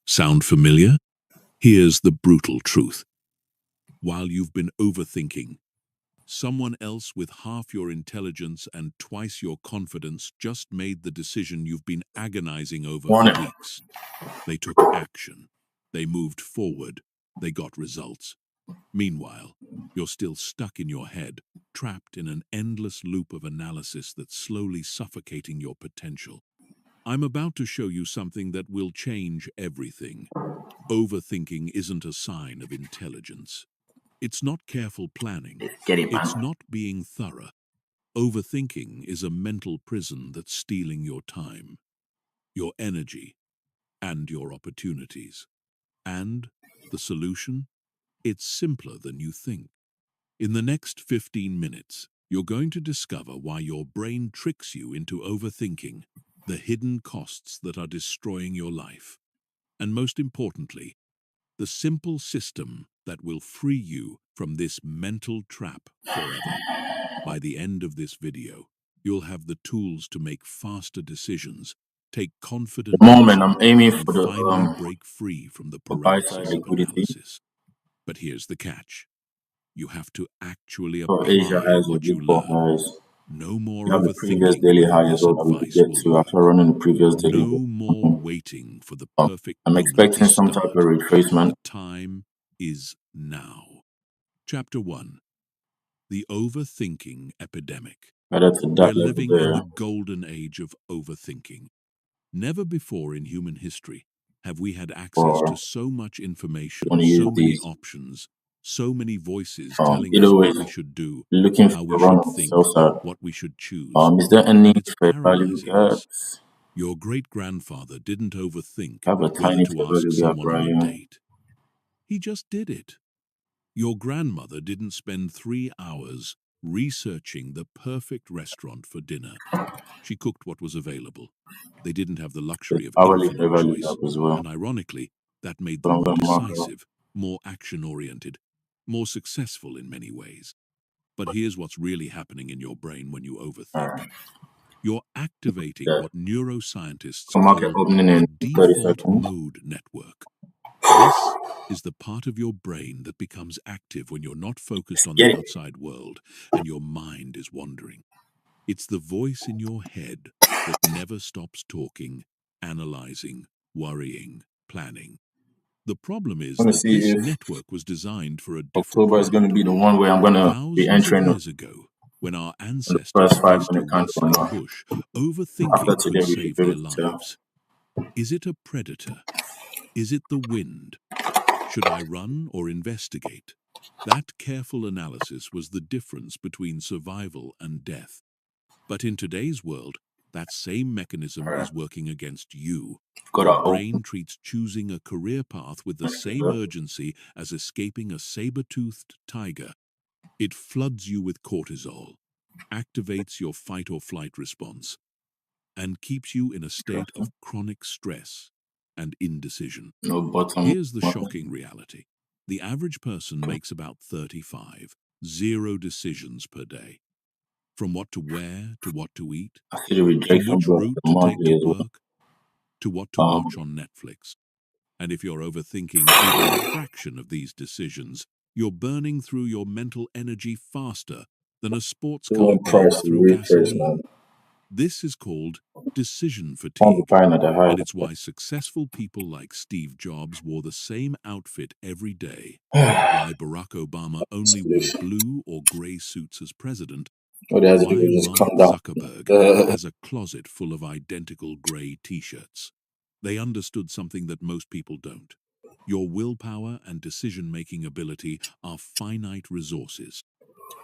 Sound familiar? Here's the brutal truth. While you've been overthinking, someone else with half your intelligence and twice your confidence just made the decision you've been agonizing over for Morning. weeks. They took action. They moved forward. They got results. Meanwhile, you're still stuck in your head, trapped in an endless loop of analysis that's slowly suffocating your potential. I'm about to show you something that will change everything. Overthinking isn't a sign of intelligence. It's not careful planning. Get it, It's man. not being thorough. Overthinking is a mental prison that's stealing your time, your energy, and your opportunities. And the solution? It's simpler than you think. In the next 15 minutes, you're going to discover why your brain tricks you into overthinking, the hidden costs that are destroying your life, and most importantly, the simple system that will free you from this mental trap forever. By the end of this video, you'll have the tools to make faster decisions, take confident The moment action, I'm aiming and for the finally break free from the buy side paralysis of liquidity. analysis. But here's the catch. You have to actually So Asia apply has a what you big bump learn. rise. No more We have the previous overthinking daily whether high as this well that we could advice get will to after work. running the previous daily. No more waiting for the Um, perfect I'm moment to expecting some type of start. retracement. The time is now. Chapter 1. The Overthinking Epidemic. Whether to We're that level living in there the golden age of overthinking. Never before in human history have we had access to or so much information, want to use so many these. options, so many voices telling us Either way, what we should do, looking how for we a run should on the sell think, side. what we should choose. Is there any And it's fair value paralyzing us. gaps? Your great-grandfather didn't overthink I have a whether tiny to fair ask value gap someone on right a here. date. He just did it. Your grandmother didn't spend 3 hours researching the perfect restaurant for dinner. She cooked what was available. They didn't have the There's luxury of hourly fair infinite value gap choice, as well. and ironically, that made But them I'm more going to mark out. decisive, more action-oriented, more successful in many ways. But here's what's really happening in your brain when you overthink. Alright. You're activating That what neuroscientists market call opening the in 30 default seconds. mode network. This is the part of your brain that becomes active when you're not focused on Get the it. outside world and your mind is wandering. It's the voice in your head that never stops talking, analyzing, worrying, planning. The problem I is want to that see this if network was designed for a different October is going to world. be the one where I'm going to be Thousands of entering on years ago, when our the ancestors first faced a 5 minute countdown rustling now. bush, After overthinking today, could we should save be able their to tell. lives. Is it a predator? Is it the wind? Should I run or investigate? That careful analysis was the difference between survival and death. But in today's world, that same mechanism Alright. is working against you. Got Your our open. brain treats choosing a career path with the same urgency as escaping a saber-toothed tiger. It floods you with cortisol, activates your fight or flight response, and keeps you in a state of chronic stress and indecision. No bottom. Here's the shocking reality. The average person makes about 35, 0 decisions per day. From what to wear to what to eat, I see the from rejection which block route the to take to Monday as well. work, to what to watch on Netflix. And if you're overthinking even a fraction of these decisions, you're burning through your mental energy faster than a sports The car one price burns to through retrace, man. gasoline. This is called decision Can't be fatigue, buying at the high. and it's why successful people like Steve Jobs wore the same outfit every day, why Barack Obama only wore blue or gray suits as president, What they have to do why is just Mark come down. Zuckerberg has a closet full of identical gray t-shirts. They understood something that most people don't. Your willpower and decision-making ability are finite resources.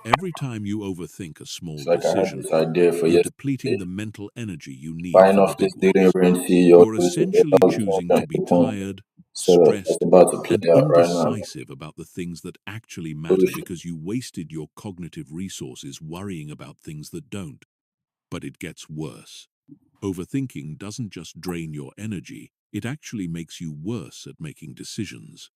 Every time you overthink a small It's like I had decision, this idea for you're depleting depleting the mental energy you need buying for the off this big daily ones. rent CEO You're to essentially choosing to be coupon tired, setup that's stressed, about to play and out right now. indecisive about the things that actually matter Bullshit. because you wasted your cognitive resources worrying about things that don't. But it gets worse. Overthinking doesn't just drain your energy, it actually makes you worse at making decisions.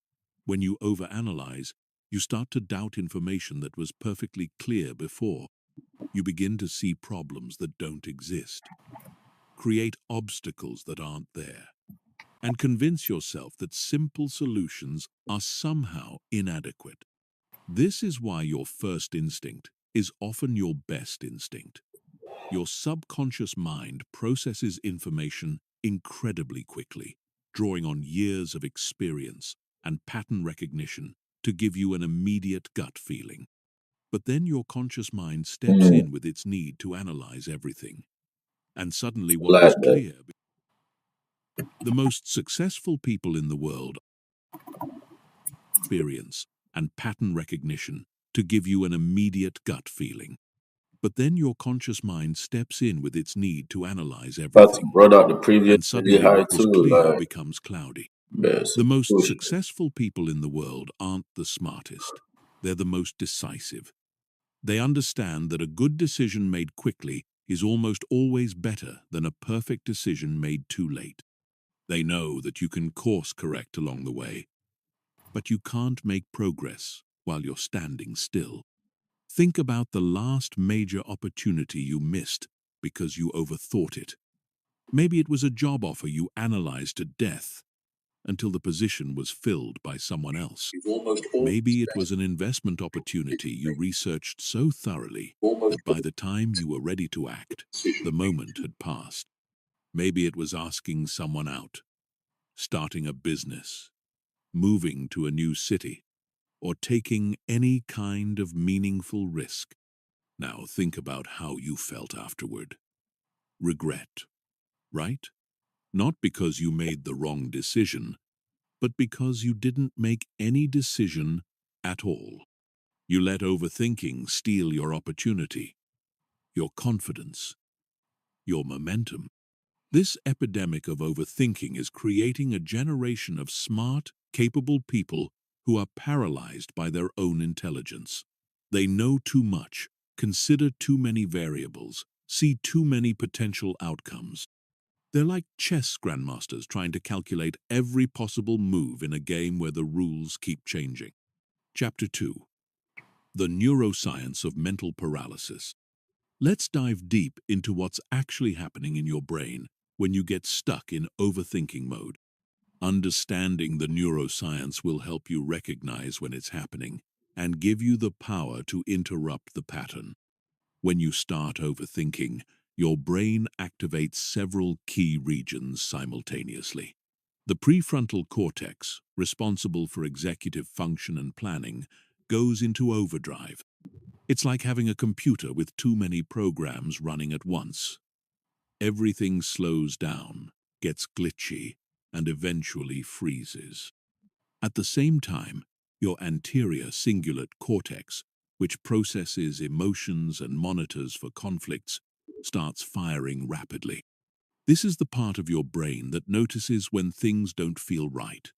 When you overanalyze, you start to doubt information that was perfectly clear before. You begin to see problems that don't exist, create obstacles that aren't there, and convince yourself that simple solutions are somehow inadequate. This is why your first instinct is often your best instinct. Your subconscious mind processes information incredibly quickly, drawing on years of experience and pattern recognition to give you an immediate gut feeling. But then your conscious mind steps Mm, in with its need to analyze everything. And suddenly what like was that. clear, the most successful people in the world experience and pattern recognition to give you an immediate gut feeling. But then your conscious mind steps in with its need to analyze But everything. brought out the previous And really suddenly high what was too, clear like becomes cloudy. there's The most push. successful people in the world aren't the smartest. They're the most decisive. They understand that a good decision made quickly is almost always better than a perfect decision made too late. They know that you can course correct along the way, but you can't make progress while you're standing still. Think about the last major opportunity you missed because you overthought it. Maybe it was a job offer you analyzed to death until the position was filled by someone else. Maybe it was an investment opportunity you researched so thoroughly that by the time you were ready to act, the moment had passed. Maybe it was asking someone out, starting a business, moving to a new city, or taking any kind of meaningful risk. Now think about how you felt afterward. Regret, right? Not because you made the wrong decision, but because you didn't make any decision at all. You let overthinking steal your opportunity, your confidence, your momentum. This epidemic of overthinking is creating a generation of smart, capable people who are paralyzed by their own intelligence. They know too much, consider too many variables, see too many potential outcomes. They're like chess grandmasters trying to calculate every possible move in a game where the rules keep changing. Chapter 2. The Neuroscience of Mental Paralysis. Let's dive deep into what's actually happening in your brain when you get stuck in overthinking mode. Understanding the neuroscience will help you recognize when it's happening and give you the power to interrupt the pattern. When you start overthinking, your brain activates several key regions simultaneously. The prefrontal cortex, responsible for executive function and planning, goes into overdrive. It's like having a computer with too many programs running at once. Everything slows down, gets glitchy, and eventually freezes. At the same time, your anterior cingulate cortex, which processes emotions and monitors for conflicts, starts firing rapidly. This is the part of your brain that notices when things don't feel right,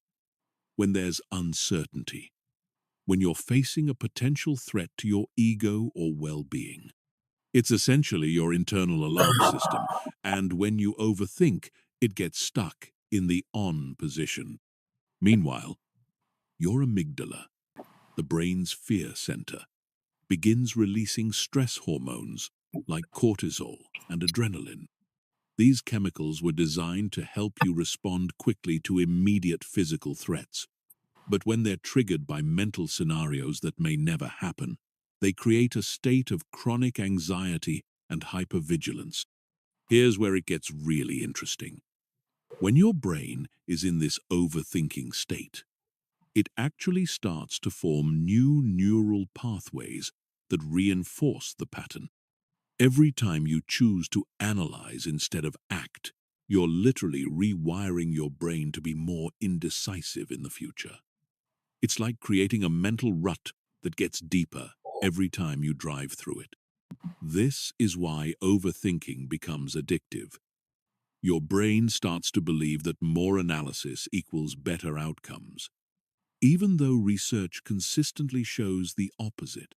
when there's uncertainty, when you're facing a potential threat to your ego or well-being. It's essentially your internal alarm system, and when you overthink, it gets stuck in the on position. Meanwhile, your amygdala, the brain's fear center, begins releasing stress hormones like cortisol and adrenaline. These chemicals were designed to help you respond quickly to immediate physical threats. But when they're triggered by mental scenarios that may never happen, they create a state of chronic anxiety and hypervigilance. Here's where it gets really interesting. When your brain is in this overthinking state, it actually starts to form new neural pathways that reinforce the pattern. Every time you choose to analyze instead of act, you're literally rewiring your brain to be more indecisive in the future. It's like creating a mental rut that gets deeper every time you drive through it. This is why overthinking becomes addictive. Your brain starts to believe that more analysis equals better outcomes, even though research consistently shows the opposite.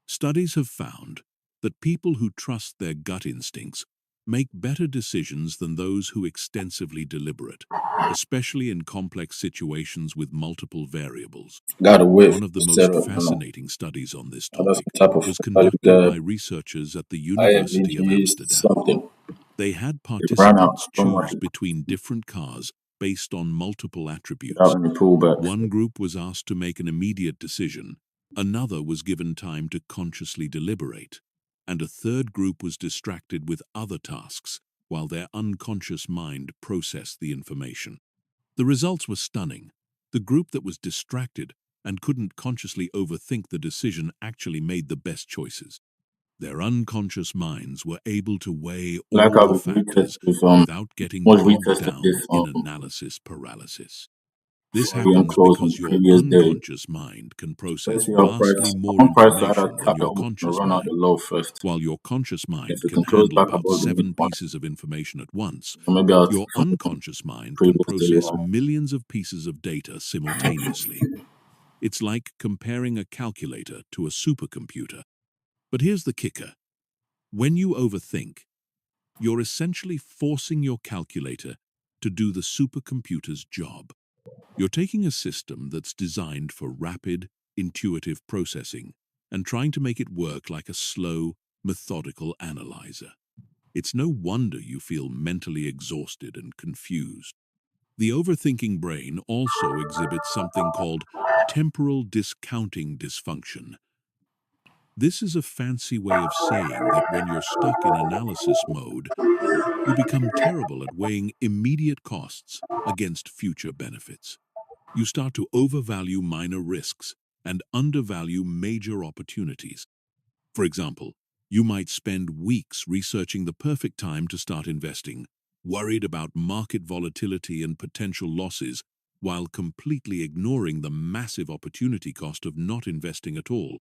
Studies have found that people who trust their gut instincts make better decisions than those who extensively deliberate, especially in complex situations with multiple variables. Got a whip One of the set most up now. fascinating studies on this That's topic the type of was food you conducted got. by researchers at the IMDG University of is Amsterdam. something. They had It ran out participants from right. choose between different cars based on multiple attributes. without any pullbacks. One group was asked to make an immediate decision, another was given time to consciously deliberate, and a third group was distracted with other tasks while their unconscious mind processed the information. The results were stunning. The group that was distracted and couldn't consciously overthink the decision actually made the best choices. Their unconscious minds were able to weigh Like all how the we retest factors with without getting much bogged retested down this in analysis paralysis. This VM happens close on because the your previous day. unconscious mind can Let's process see how vastly price. I more want price to either information than tap it your or conscious run out the mind. low first. While your conscious If mind we can can close handle back about above the 7 midpoint, pieces of information at once, so maybe I'll your take something from unconscious mind can previous daily process high. millions of pieces of data simultaneously. It's like comparing a calculator to a supercomputer. But here's the kicker. When you overthink, you're essentially forcing your calculator to do the supercomputer's job. You're taking a system that's designed for rapid, intuitive processing and trying to make it work like a slow, methodical analyzer. It's no wonder you feel mentally exhausted and confused. The overthinking brain also exhibits something called temporal discounting dysfunction. This is a fancy way of saying that when you're stuck in analysis mode, you become terrible at weighing immediate costs against future benefits. You start to overvalue minor risks and undervalue major opportunities. For example, you might spend weeks researching the perfect time to start investing, worried about market volatility and potential losses, while completely ignoring the massive opportunity cost of not investing at all.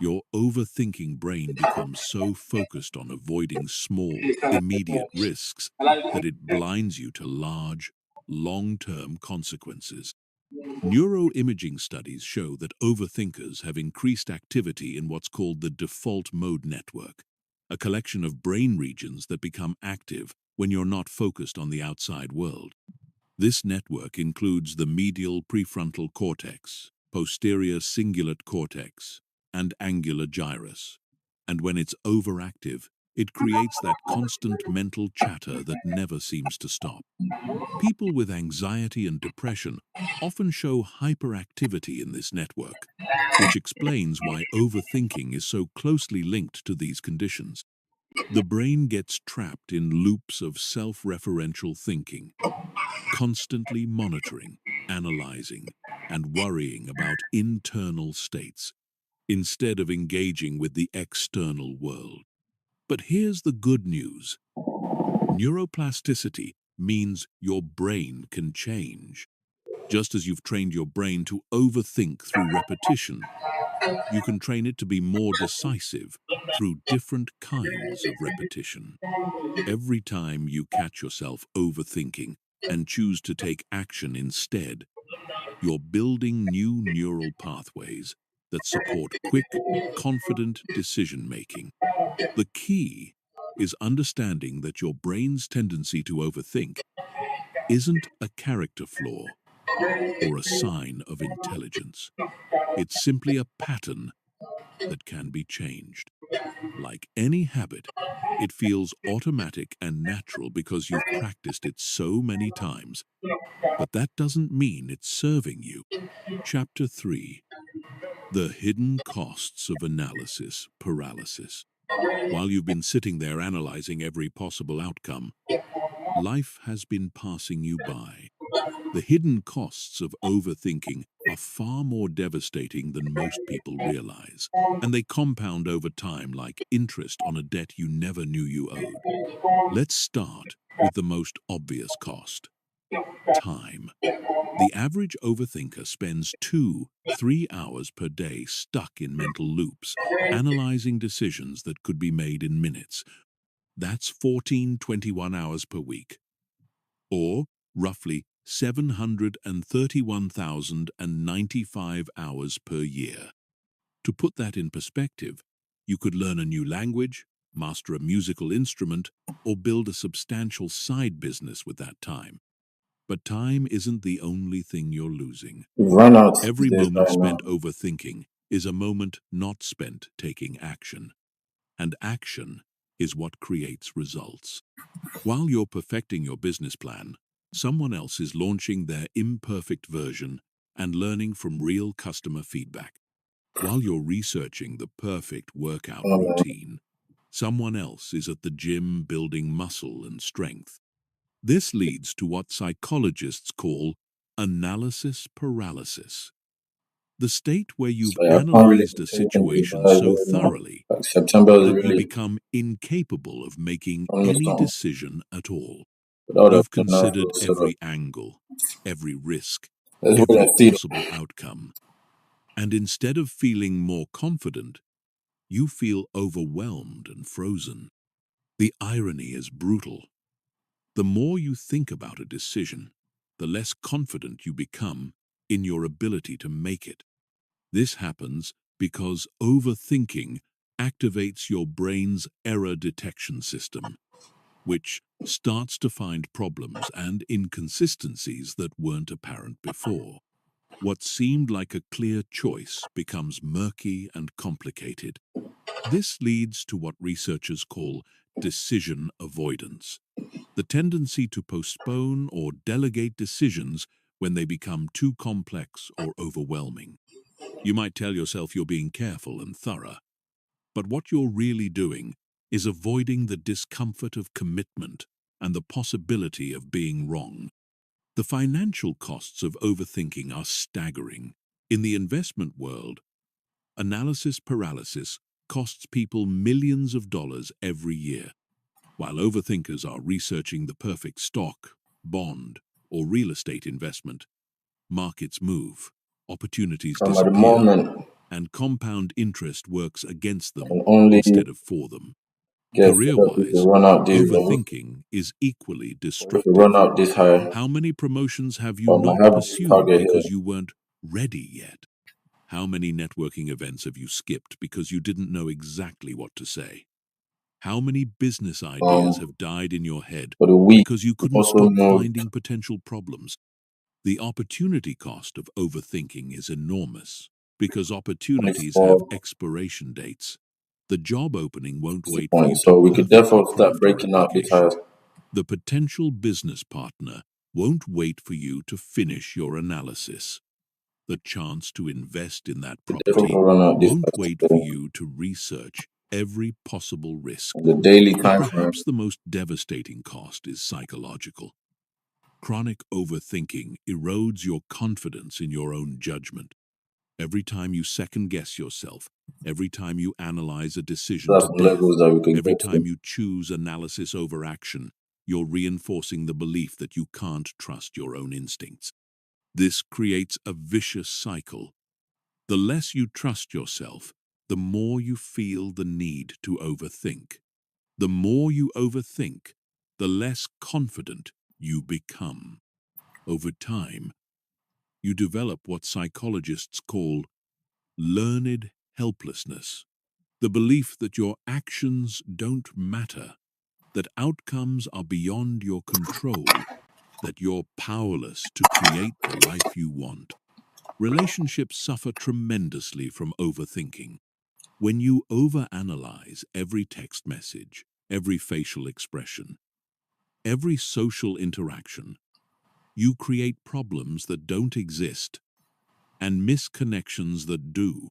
Your overthinking brain becomes so focused on avoiding small, immediate risks that it blinds you to large, long-term consequences. Neuroimaging studies show that overthinkers have increased activity in what's called the default mode network, a collection of brain regions that become active when you're not focused on the outside world. This network includes the medial prefrontal cortex, posterior cingulate cortex, and angular gyrus. And when it's overactive, it creates that constant mental chatter that never seems to stop. People with anxiety and depression often show hyperactivity in this network, which explains why overthinking is so closely linked to these conditions. The brain gets trapped in loops of self-referential thinking, constantly monitoring, analyzing, and worrying about internal states, instead of engaging with the external world. But here's the good news. Neuroplasticity means your brain can change. Just as you've trained your brain to overthink through repetition, you can train it to be more decisive through different kinds of repetition. Every time you catch yourself overthinking and choose to take action instead, you're building new neural pathways that support quick, confident decision-making. The key is understanding that your brain's tendency to overthink isn't a character flaw or a sign of intelligence. It's simply a pattern that can be changed. Like any habit, it feels automatic and natural because you've practiced it so many times, but that doesn't mean it's serving you. Chapter 3. The Hidden Costs of Analysis Paralysis. While you've been sitting there analyzing every possible outcome, life has been passing you by. The hidden costs of overthinking are far more devastating than most people realize, and they compound over time like interest on a debt you never knew you owed. Let's start with the most obvious cost: time. The average overthinker spends 2-3 hours per day stuck in mental loops, analyzing decisions that could be made in minutes. That's 14-21 hours per week, or roughly 731,095 hours per year. To put that in perspective, you could learn a new language, master a musical instrument, or build a substantial side business with that time. But time isn't the only thing you're losing. We've run out Every this moment right now. spent overthinking is a moment not spent taking action. And action is what creates results. While you're perfecting your business plan, Someone else is launching their imperfect version and learning from real customer feedback. While you're researching the perfect workout Uh, routine, someone else is at the gym building muscle and strength. This leads to what psychologists call analysis paralysis, the state where you've so yeah, I can't really analyzed a continue in situation Dubai so right now. thoroughly Like September is that you really become incapable of making almost any done. decision at all. Without a You've enough considered set up. every angle, every risk, Let's go every and see. possible outcome, and instead of feeling more confident, you feel overwhelmed and frozen. The irony is brutal. The more you think about a decision, the less confident you become in your ability to make it. This happens because overthinking activates your brain's error detection system, which starts to find problems and inconsistencies that weren't apparent before. What seemed like a clear choice becomes murky and complicated. This leads to what researchers call decision avoidance, the tendency to postpone or delegate decisions when they become too complex or overwhelming. You might tell yourself you're being careful and thorough, but what you're really doing is avoiding the discomfort of commitment and the possibility of being wrong. The financial costs of overthinking are staggering. In the investment world, analysis paralysis costs people millions of dollars every year, while overthinkers are researching the perfect stock, bond, or real estate investment. Markets move, opportunities At the disappear, moment, and compound interest works against them can only instead of for them. get fed up if we Career-wise, run out this level, overthinking is equally or if we run destructive. out this high. How many promotions have you But I not have this pursued target because here. you weren't ready yet? How many networking events have you skipped because you didn't know exactly what to say? How many business ideas Um, have died in your head for the week, because you couldn't also stop moved finding potential problems? The opportunity cost of overthinking is enormous because opportunities have 24 expiration dates. The job opening won't wait for you points. to So we could perfectly therefore start craft your breaking out this high. application. The potential business partner won't wait for you to finish your analysis. The chance to invest in that We therefore property could run out this won't high wait for today. you to research every possible risk. The daily But time frame. perhaps the most devastating cost is psychological. Chronic overthinking erodes your confidence in your own judgment. Every time you second-guess yourself, every time you analyze a decision There are to some death, levels that we could every get time to. you choose analysis over action, you're reinforcing the belief that you can't trust your own instincts. This creates a vicious cycle. The less you trust yourself, the more you feel the need to overthink. The more you overthink, the less confident you become. Over time, you develop what psychologists call learned helplessness, the belief that your actions don't matter, that outcomes are beyond your control, that you're powerless to create the life you want. Relationships suffer tremendously from overthinking. When you overanalyze every text message, every facial expression, every social interaction, you create problems that don't exist and misconnections that do.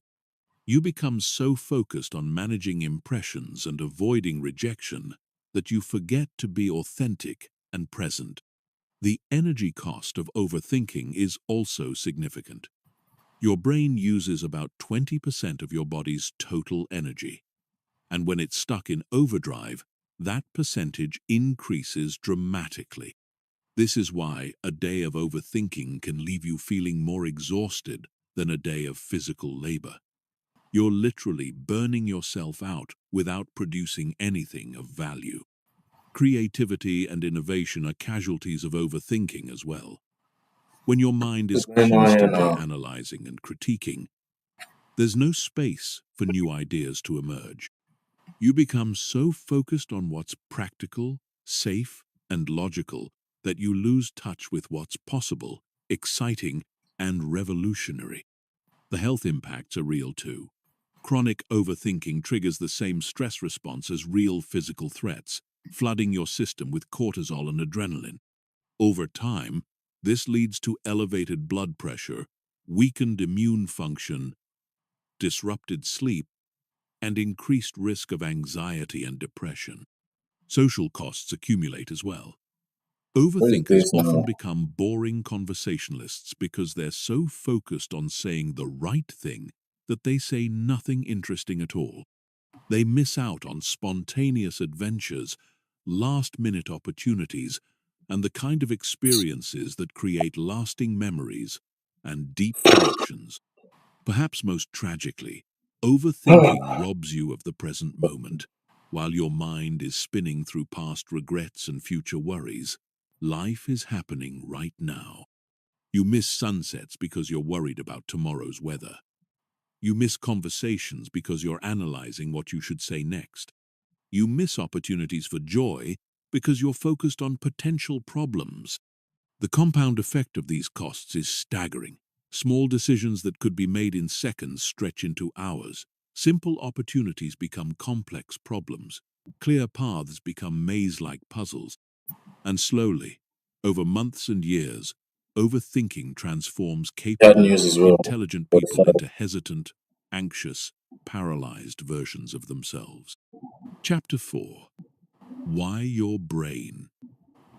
You become so focused on managing impressions and avoiding rejection that you forget to be authentic and present. The energy cost of overthinking is also significant. Your brain uses about 20% of your body's total energy, and when it's stuck in overdrive, that percentage increases dramatically. This is why a day of overthinking can leave you feeling more exhausted than a day of physical labor. You're literally burning yourself out without producing anything of value. Creativity and innovation are casualties of overthinking as well. When your mind What's is going on here constantly now? analyzing and critiquing, there's no space for new ideas to emerge. You become so focused on what's practical, safe, and logical that you lose touch with what's possible, exciting, and revolutionary. The health impacts are real too. Chronic overthinking triggers the same stress response as real physical threats, flooding your system with cortisol and adrenaline. Over time, this leads to elevated blood pressure, weakened immune function, disrupted sleep, and increased risk of anxiety and depression. Social costs accumulate as well. What is Overthinkers this often now? become boring conversationalists because they're so focused on saying the right thing that they say nothing interesting at all. They miss out on spontaneous adventures, last-minute opportunities, and the kind of experiences that create lasting memories and deep connections. Perhaps most tragically, overthinking robs you of the present moment. While your mind is spinning through past regrets and future worries, life is happening right now. You miss sunsets because you're worried about tomorrow's weather. You miss conversations because you're analyzing what you should say next. You miss opportunities for joy because you're focused on potential problems. The compound effect of these costs is staggering. Small decisions that could be made in seconds stretch into hours. Simple opportunities become complex problems. Clear paths become maze-like puzzles. And slowly, over months and years, overthinking transforms Bad capable, news as well. intelligent For the people side. into hesitant, anxious, paralyzed versions of themselves. Chapter 4. Why your brain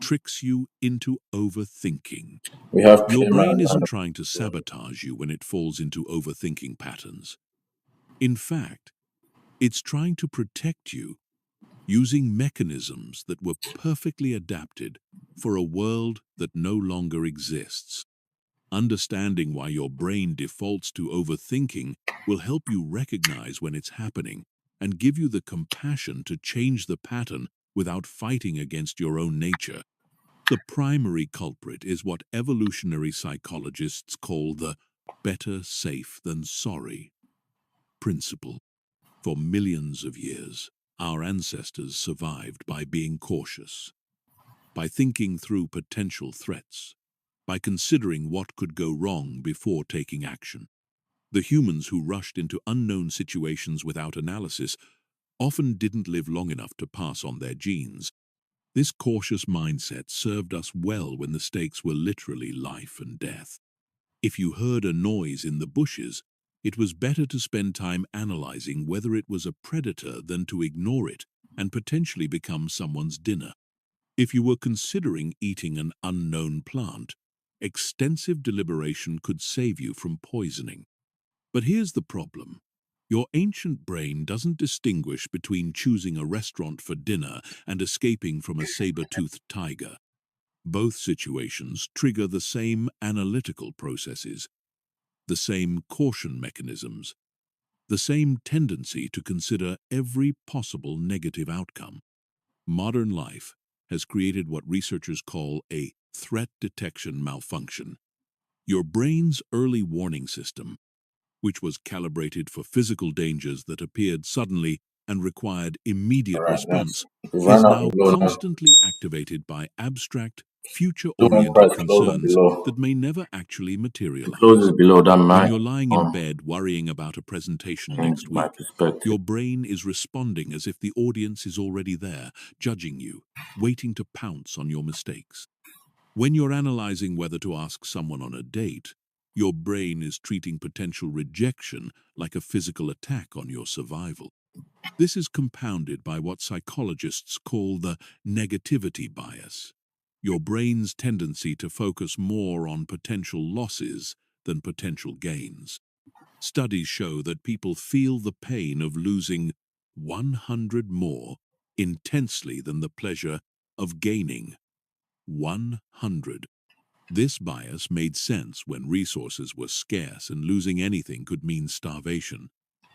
tricks you into overthinking. We have Your Clement brain isn't and trying to sabotage you when it falls into overthinking patterns. In fact, it's trying to protect you using mechanisms that were perfectly adapted for a world that no longer exists. Understanding why your brain defaults to overthinking will help you recognize when it's happening and give you the compassion to change the pattern without fighting against your own nature. The primary culprit is what evolutionary psychologists call the better safe than sorry principle. For millions of years, our ancestors survived by being cautious, by thinking through potential threats, by considering what could go wrong before taking action. The humans who rushed into unknown situations without analysis often didn't live long enough to pass on their genes. This cautious mindset served us well when the stakes were literally life and death. If you heard a noise in the bushes, it was better to spend time analyzing whether it was a predator than to ignore it and potentially become someone's dinner. If you were considering eating an unknown plant, extensive deliberation could save you from poisoning. But here's the problem. Your ancient brain doesn't distinguish between choosing a restaurant for dinner and escaping from a saber-toothed tiger. Both situations trigger the same analytical processes, the same caution mechanisms, the same tendency to consider every possible negative outcome. Modern life has created what researchers call a threat detection malfunction. Your brain's early warning system, which was calibrated for physical dangers that appeared suddenly and required immediate alright, response, we ran is out now below now. constantly activated by abstract, Don't future-oriented price closes concerns below. that may never actually It closes materialize. below that When might you're lying in bed worrying about a presentation change next my week, perspective. your brain is responding as if the audience is already there, judging you, waiting to pounce on your mistakes. When you're analyzing whether to ask someone on a date, your brain is treating potential rejection like a physical attack on your survival. This is compounded by what psychologists call the negativity bias, your brain's tendency to focus more on potential losses than potential gains. Studies show that people feel the pain of losing 100 more intensely than the pleasure of gaining 100. This bias made sense when resources were scarce and losing anything could mean starvation.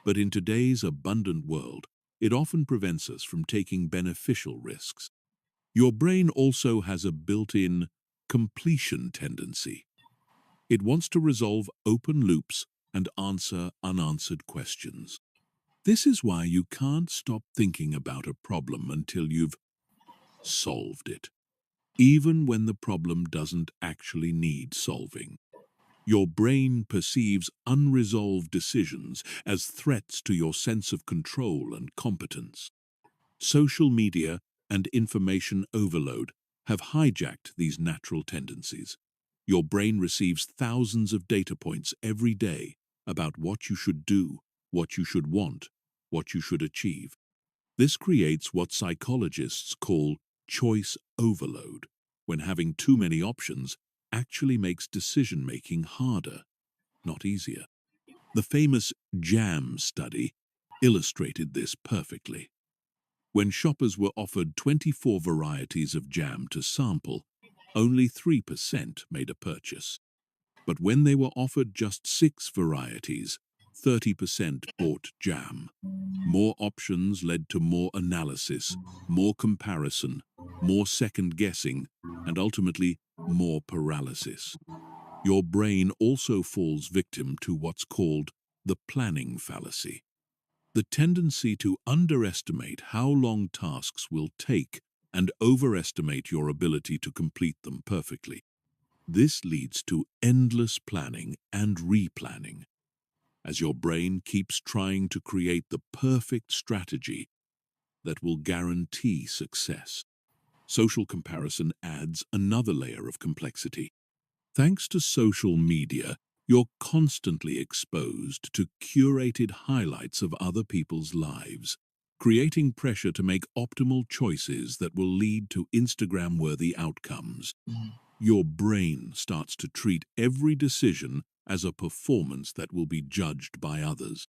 But in today's abundant world, it often prevents us from taking beneficial risks. Your brain also has a built-in completion tendency. It wants to resolve open loops and answer unanswered questions. This is why you can't stop thinking about a problem until you've solved it, even when the problem doesn't actually need solving. Your brain perceives unresolved decisions as threats to your sense of control and competence. Social media and information overload have hijacked these natural tendencies. Your brain receives thousands of data points every day about what you should do, what you should want, what you should achieve. This creates what psychologists call choice overload, when having too many options actually makes decision-making harder, not easier. The famous jam study illustrated this perfectly. When shoppers were offered 24 varieties of jam to sample, only 3% made a purchase. But when they were offered just 6 varieties, 30% bought jam. More options led to more analysis, more comparison, more second-guessing, and ultimately more paralysis. Your brain also falls victim to what's called the planning fallacy, the tendency to underestimate how long tasks will take and overestimate your ability to complete them perfectly. This leads to endless planning and replanning, as your brain keeps trying to create the perfect strategy that will guarantee success. Social comparison adds another layer of complexity. Thanks to social media, you're constantly exposed to curated highlights of other people's lives, creating pressure to make optimal choices that will lead to Instagram-worthy outcomes. Your brain starts to treat every decision as a performance that will be judged by others.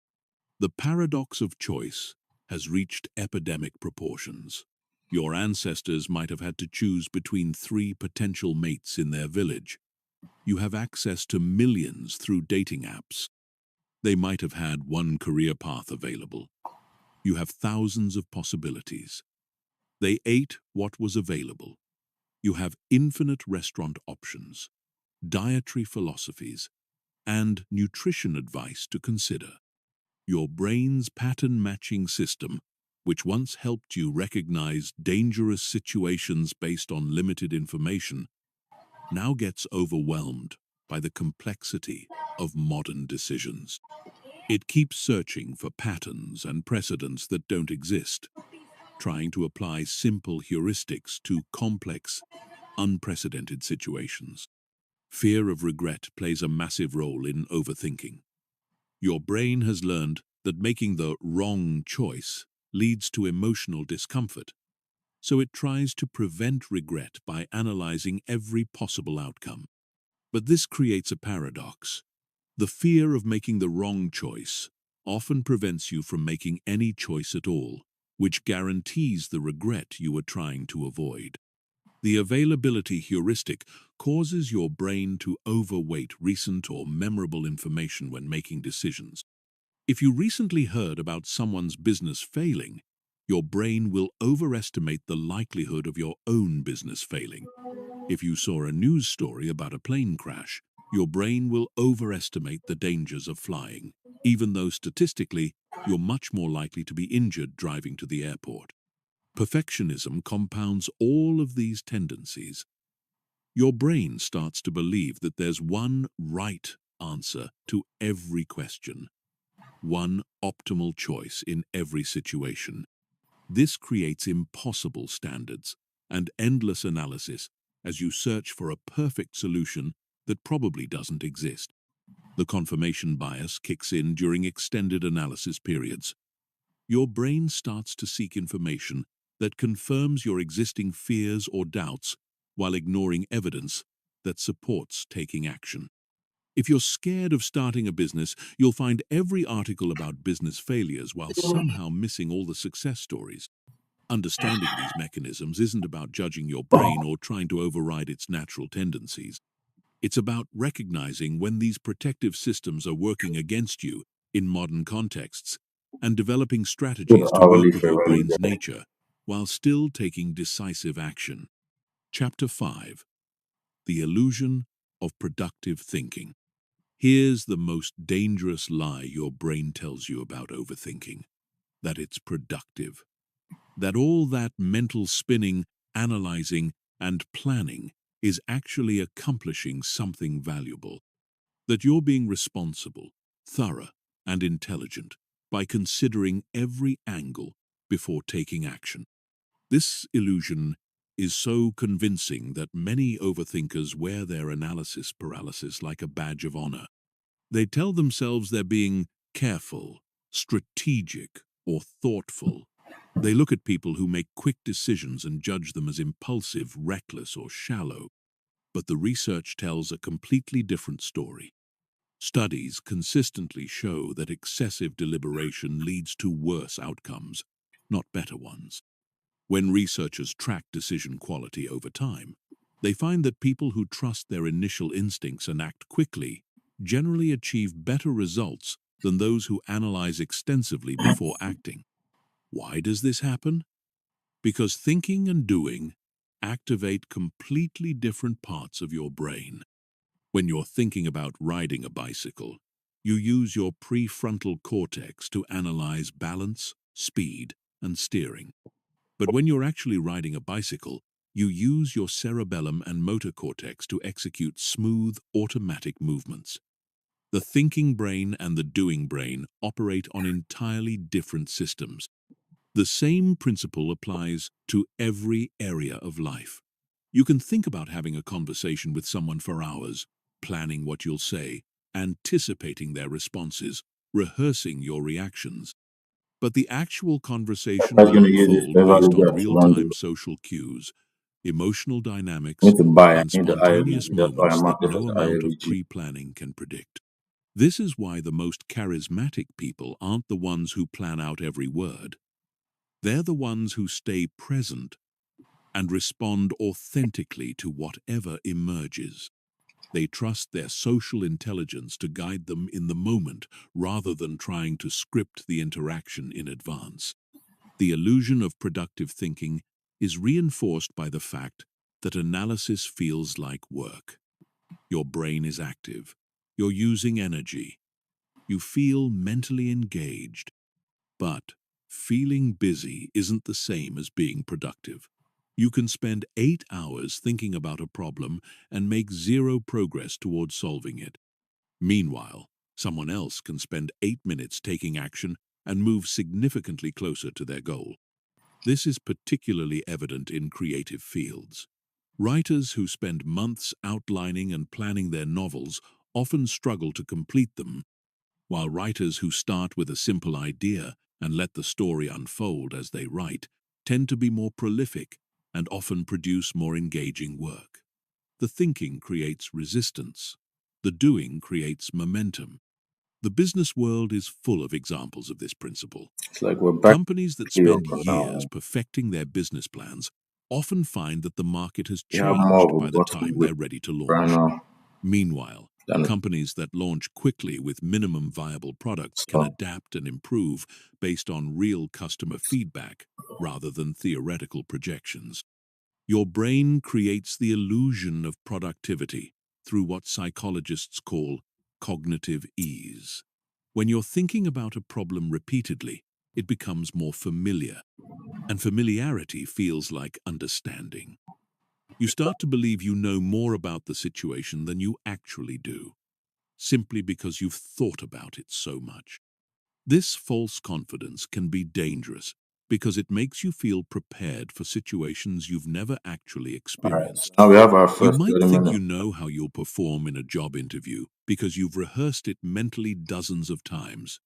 The paradox of choice has reached epidemic proportions. Your ancestors might have had to choose between 3 potential mates in their village. You have access to millions through dating apps. They might have had one career path available. You have thousands of possibilities. They ate what was available. You have infinite restaurant options, dietary philosophies, and nutrition advice to consider. Your brain's pattern-matching system, which once helped you recognize dangerous situations based on limited information, now gets overwhelmed by the complexity of modern decisions. It keeps searching for patterns and precedents that don't exist, trying to apply simple heuristics to complex, unprecedented situations. Fear of regret plays a massive role in overthinking. Your brain has learned that making the wrong choice leads to emotional discomfort, so it tries to prevent regret by analyzing every possible outcome. But this creates a paradox. The fear of making the wrong choice often prevents you from making any choice at all, which guarantees the regret you are trying to avoid. The availability heuristic causes your brain to overweight recent or memorable information when making decisions. If you recently heard about someone's business failing, your brain will overestimate the likelihood of your own business failing. If you saw a news story about a plane crash, your brain will overestimate the dangers of flying, even though statistically, you're much more likely to be injured driving to the airport. Perfectionism compounds all of these tendencies. Your brain starts to believe that there's one right answer to every question, one optimal choice in every situation. This creates impossible standards and endless analysis as you search for a perfect solution that probably doesn't exist. The confirmation bias kicks in during extended analysis periods. Your brain starts to seek information that confirms your existing fears or doubts while ignoring evidence that supports taking action. If you're scared of starting a business, you'll find every article about business failures while somehow missing all the success stories. Understanding these mechanisms isn't about judging your brain or trying to override its natural tendencies. It's about recognizing when these protective systems are working against you in modern contexts and developing strategies to Hourly work with your favorite brain's nature while still taking decisive action. Chapter 5. The Illusion of Productive Thinking. Here's the most dangerous lie your brain tells you about overthinking: that it's productive. That all that mental spinning, analyzing, and planning is actually accomplishing something valuable. That you're being responsible, thorough, and intelligent by considering every angle before taking action. This illusion is so convincing that many overthinkers wear their analysis paralysis like a badge of honor. They tell themselves they're being careful, strategic, or thoughtful. They look at people who make quick decisions and judge them as impulsive, reckless, or shallow. But the research tells a completely different story. Studies consistently show that excessive deliberation leads to worse outcomes, not better ones. When researchers track decision quality over time, they find that people who trust their initial instincts and act quickly generally achieve better results than those who analyze extensively before acting. Why does this happen? Because thinking and doing activate completely different parts of your brain. When you're thinking about riding a bicycle, you use your prefrontal cortex to analyze balance, speed, and steering. But when you're actually riding a bicycle, you use your cerebellum and motor cortex to execute smooth, automatic movements. The thinking brain and the doing brain operate on entirely different systems. The same principle applies to every area of life. You can think about having a conversation with someone for hours, planning what you'll say, anticipating their responses, rehearsing your reactions. But the actual conversation I'm will gonna use this unfold Beverly based on Got to run real-time the. social cues, emotional I dynamics, need to buy. I and need the spontaneous IOVG. That's why moments I'm that active for no the amount of IOVG. pre-planning can predict. This is why the most charismatic people aren't the ones who plan out every word. They're the ones who stay present and respond authentically to whatever emerges. They trust their social intelligence to guide them in the moment rather than trying to script the interaction in advance. The illusion of productive thinking is reinforced by the fact that analysis feels like work. Your brain is active. You're using energy. You feel mentally engaged. But feeling busy isn't the same as being productive. You can spend 8 hours thinking about a problem and make zero progress towards solving it. Meanwhile, someone else can spend 8 minutes taking action and move significantly closer to their goal. This is particularly evident in creative fields. Writers who spend months outlining and planning their novels often struggle to complete them, while writers who start with a simple idea and let the story unfold as they write tend to be more prolific and often produce more engaging work. The thinking creates resistance. The doing creates momentum. The business world is full of examples of this principle. It's like we're back Companies that to spend Europe years now. perfecting their business plans often find that the market has You have more changed of a by the bottom time width they're ready to right launch. now Meanwhile, than the companies that launch quickly with minimum viable products can top. adapt and improve based on real customer feedback rather than theoretical projections. Your brain creates the illusion of productivity through what psychologists call cognitive ease. When you're thinking about a problem repeatedly, it becomes more familiar, and familiarity feels like understanding. You start to believe you know more about the situation than you actually do, simply because you've thought about it so much. This false confidence can be dangerous because it makes you feel prepared for situations you've never actually All right, so experienced. now we have our You first might 30 think you minutes. know how you'll perform in a job interview because you've rehearsed it mentally dozens of times.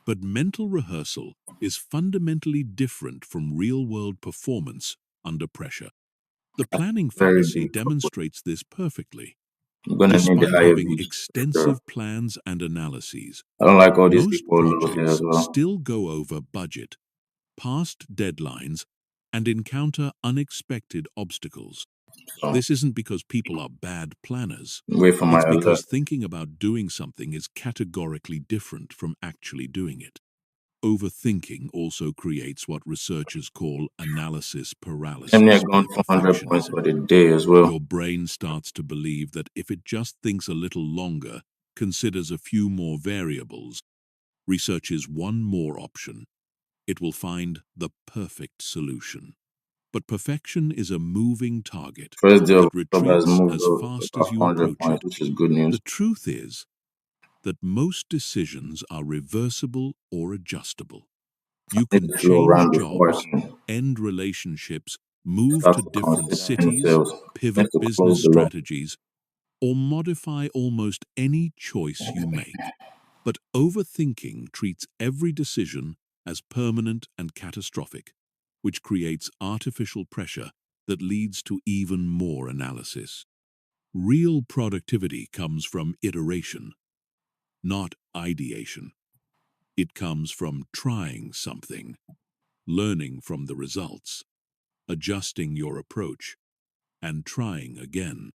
But mental rehearsal is fundamentally different from real-world performance under pressure. The planning Very fallacy deep. demonstrates this perfectly. I'm gonna need the Despite having IOVG for sure. extensive plans and analyses, I don't like all these most equal lows here as projects well. still go over budget, past deadlines, and encounter unexpected obstacles. So This isn't because people are bad planners. wait for my It's alert. because thinking about doing something is categorically different from actually doing it. Overthinking also creates what researchers call analysis And they're paralysis going or for 100 points perfectionism. for the day as well. Your brain starts to believe that if it just thinks a little longer, considers a few more variables, researches one more option, it will find the perfect solution. But perfection is a moving target First day of that October has retreats moved as fast above as you 100 approach points, it. which is good The news. truth is that most decisions are reversible or adjustable. You Need can to flow change around before I jobs, can. end relationships, Move start to to different consider cities, themselves, pivot tend to business close the loop. strategies, or modify almost any choice you make. But overthinking treats every decision as permanent and catastrophic, which creates artificial pressure that leads to even more analysis. Real productivity comes from iteration, not ideation. It comes from trying something, learning from the results, adjusting your approach, and trying again.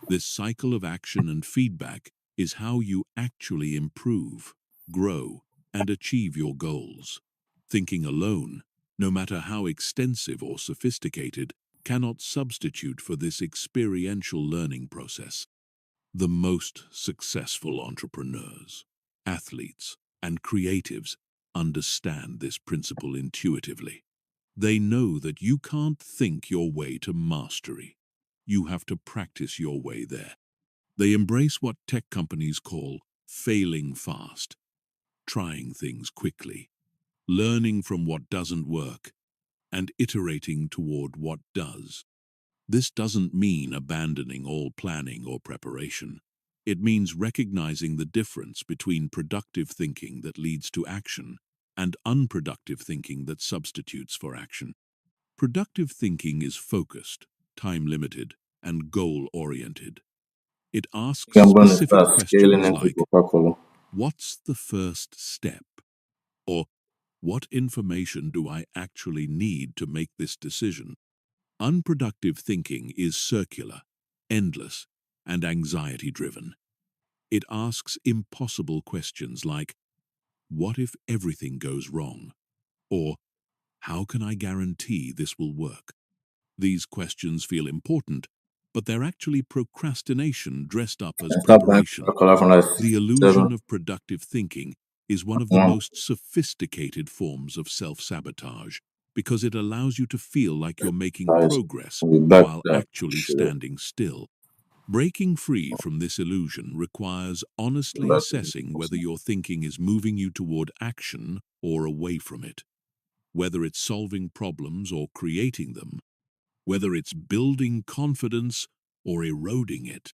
This cycle of action and feedback is how you actually improve, grow, and achieve your goals. Thinking alone, no matter how extensive or sophisticated, cannot substitute for this experiential learning process. The most successful entrepreneurs, athletes, and creatives understand this principle intuitively. They know that you can't think your way to mastery. You have to practice your way there. They embrace what tech companies call failing fast, trying things quickly, learning from what doesn't work, and iterating toward what does. This doesn't mean abandoning all planning or preparation. It means recognizing the difference between productive thinking that leads to action and unproductive thinking that substitutes for action. Productive thinking is focused, time-limited, and goal-oriented. It asks I'm going to specific start scaling questions into like, Coca-Cola. what's the first step? Or, what information do I actually need to make this decision? Unproductive thinking is circular, endless, and anxiety-driven. It asks impossible questions like, what if everything goes wrong? Or, how can I guarantee this will work? These questions feel important, but they're actually procrastination dressed up as I start buying preparation. Coca-Cola from like The 7. illusion of productive thinking is one of the One, most sophisticated forms of self-sabotage because it allows you to feel like you're making guys, progress we'll be back while to that. actually Sure. standing still. Breaking free from this illusion requires honestly Back to assessing this. whether your thinking is moving you toward action or away from it, whether it's solving problems or creating them, whether it's building confidence or eroding it.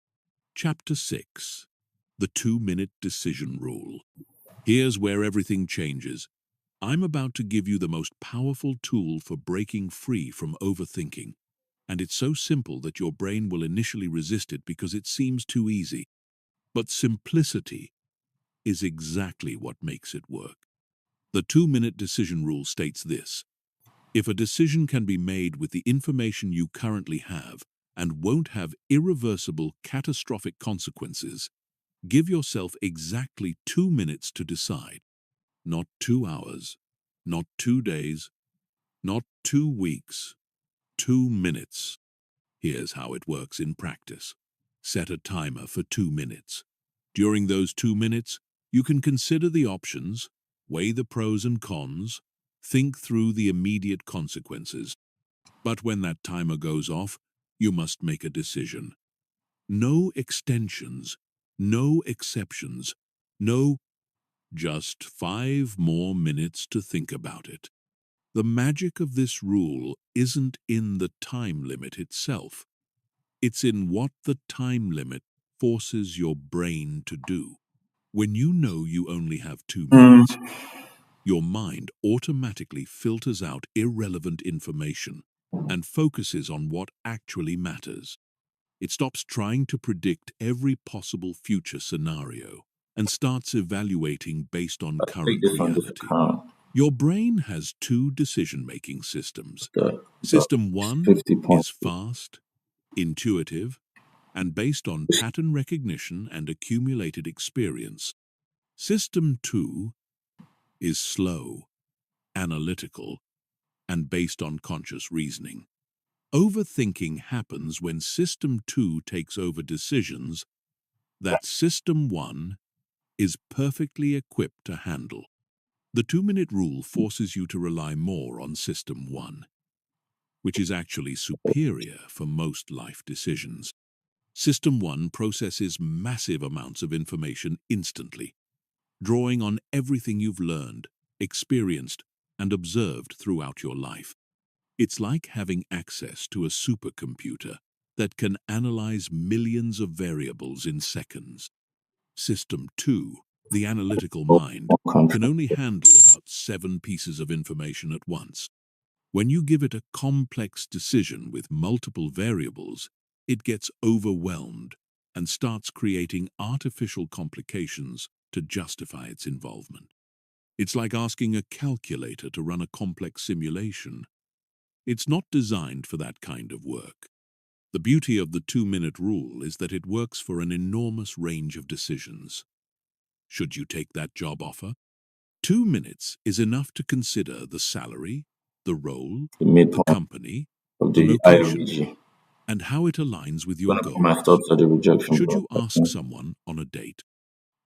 Chapter 6. The 2-minute decision rule. Here's where everything changes. I'm about to give you the most powerful tool for breaking free from overthinking. And it's so simple that your brain will initially resist it because it seems too easy. But simplicity is exactly what makes it work. The 2-minute decision rule states this: if a decision can be made with the information you currently have and won't have irreversible, catastrophic consequences, give yourself exactly 2 minutes to decide. Not 2 hours, not 2 days, not 2 weeks, 2 minutes. Here's how it works in practice. Set a timer for 2 minutes. During those 2 minutes, you can consider the options, weigh the pros and cons, think through the immediate consequences. But when that timer goes off, you must make a decision. No extensions, no exceptions, no just 5 more minutes to think about it. The magic of this rule isn't in the time limit itself. It's in what the time limit forces your brain to do. When you know you only have 2 Mm, minutes, your mind automatically filters out irrelevant information and focuses on what actually matters. It stops trying to predict every possible future scenario and starts evaluating based on I'll take current this on this reality. account. Your brain has 2 decision-making systems. The System 1 50 points. is fast, intuitive, and based on pattern recognition and accumulated experience. System 2 is slow, analytical, and based on conscious reasoning. Overthinking happens when System 2 takes over decisions that System 1 is perfectly equipped to handle. The 2-minute rule forces you to rely more on System 1, which is actually superior for most life decisions. System 1 processes massive amounts of information instantly, drawing on everything you've learned, experienced, and observed throughout your life. It's like having access to a supercomputer that can analyze millions of variables in seconds. System 2, the analytical Or mind, more can control. only handle about 7 pieces of information at once. When you give it a complex decision with multiple variables, it gets overwhelmed and starts creating artificial complications to justify its involvement. It's like asking a calculator to run a complex simulation. It's not designed for that kind of work. The beauty of the 2-minute rule is that it works for an enormous range of decisions. Should you take that job offer? 2 minutes is enough to consider the salary, the role, The the midpoint company, of the the location, IOBG. and how it aligns with your One of my goals. thoughts are the rejection Should you ask process. someone on a date?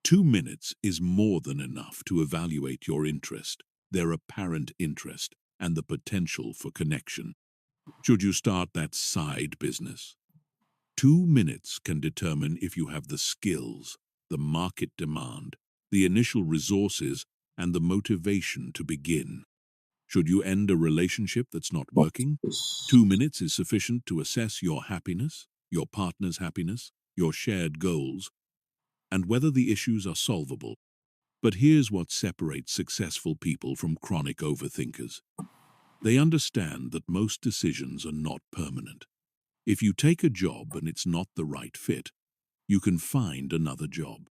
2 minutes is more than enough to evaluate your interest, their apparent interest, and the potential for connection. Should you start that side business? 2 minutes can determine if you have the skills, the market demand, the initial resources, and the motivation to begin. Should you end a relationship that's not working? 2 minutes is sufficient to assess your happiness, your partner's happiness, your shared goals, and whether the issues are solvable. But here's what separates successful people from chronic overthinkers. They understand that most decisions are not permanent. If you take a job and it's not the right fit, you can find another job.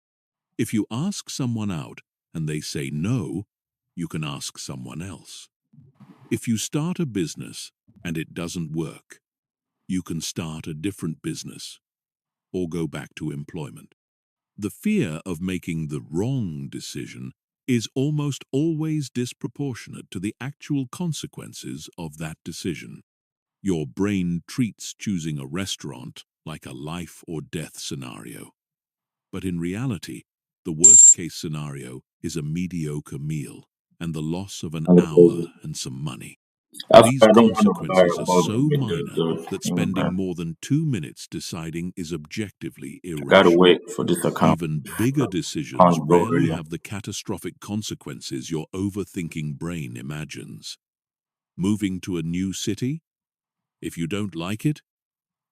If you ask someone out and they say no, you can ask someone else. If you start a business and it doesn't work, you can start a different business or go back to employment. The fear of making the wrong decision is almost always disproportionate to the actual consequences of that decision. Your brain treats choosing a restaurant like a life or death scenario. But in reality, the worst-case scenario is a mediocre meal and the loss of an And hour because and some money. after These I don't want to buy consequences a are bug so images minor of that man. spending more than 2 minutes deciding is objectively I gotta irrational. wait for this account. Even bigger decisions Account grow rarely earlier. have the catastrophic consequences your overthinking brain imagines. Moving to a new city? If you don't like it,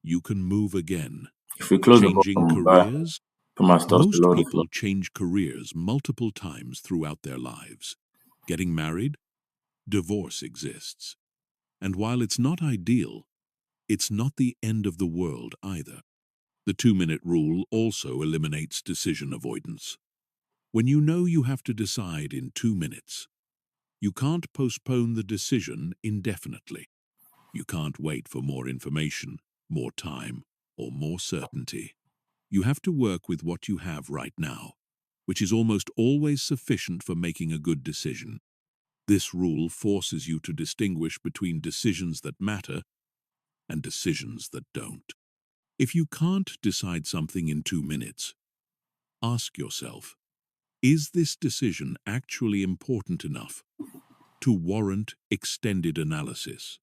you can move again. If we close the Changing bottom back, careers? put my stuff Most below the floor. people change careers multiple times throughout their lives. Getting married? Divorce exists. And while it's not ideal, it's not the end of the world either. The 2-minute rule also eliminates decision avoidance. When you know you have to decide in 2 minutes, you can't postpone the decision indefinitely. You can't wait for more information, more time, or more certainty. You have to work with what you have right now, which is almost always sufficient for making a good decision. This rule forces you to distinguish between decisions that matter and decisions that don't. If you can't decide something in 2 minutes, ask yourself, is this decision actually important enough to warrant extended analysis?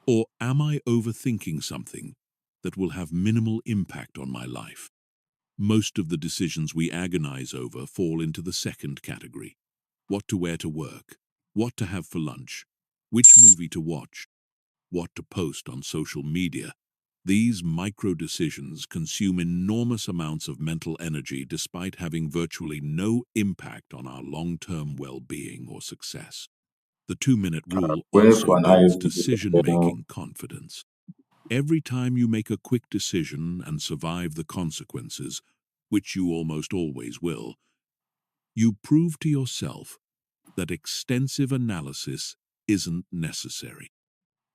Or am I overthinking something that will have minimal impact on my life? Most of the decisions we agonize over fall into the second category. What to wear to work, what to have for lunch, which movie to watch, what to post on social media. These micro-decisions consume enormous amounts of mental energy despite having virtually no impact on our long-term well-being or success. The 2-minute rule Wait also for an builds IOBG. decision-making confidence. Every time you make a quick decision and survive the consequences, which you almost always will, you prove to yourself that extensive analysis isn't necessary.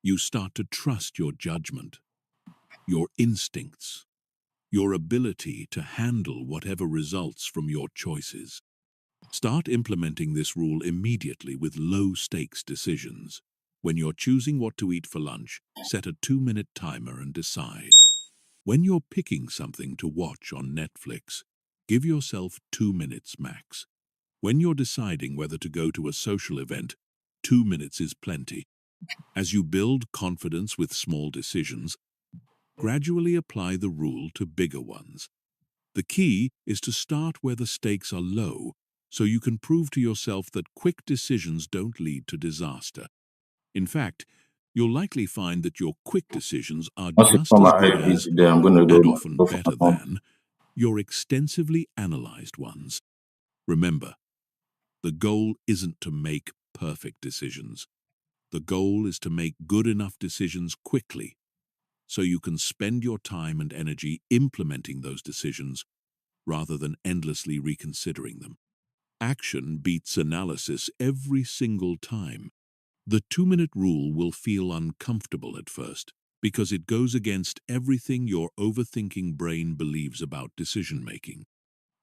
You start to trust your judgment, your instincts, your ability to handle whatever results from your choices. Start implementing this rule immediately with low-stakes decisions. When you're choosing what to eat for lunch, set a 2-minute timer and decide. When you're picking something to watch on Netflix, give yourself 2 minutes max. When you're deciding whether to go to a social event, 2 minutes is plenty. As you build confidence with small decisions, gradually apply the rule to bigger ones. The key is to start where the stakes are low, so you can prove to yourself that quick decisions don't lead to disaster. In fact, You'll likely find that your quick decisions are Once you just come as my good head as, easy there, I'm gonna and often go for my better phone. than, your extensively analyzed ones. Remember, the goal isn't to make perfect decisions. The goal is to make good enough decisions quickly so you can spend your time and energy implementing those decisions rather than endlessly reconsidering them. Action beats analysis every single time. The 2-minute rule will feel uncomfortable at first because it goes against everything your overthinking brain believes about decision-making.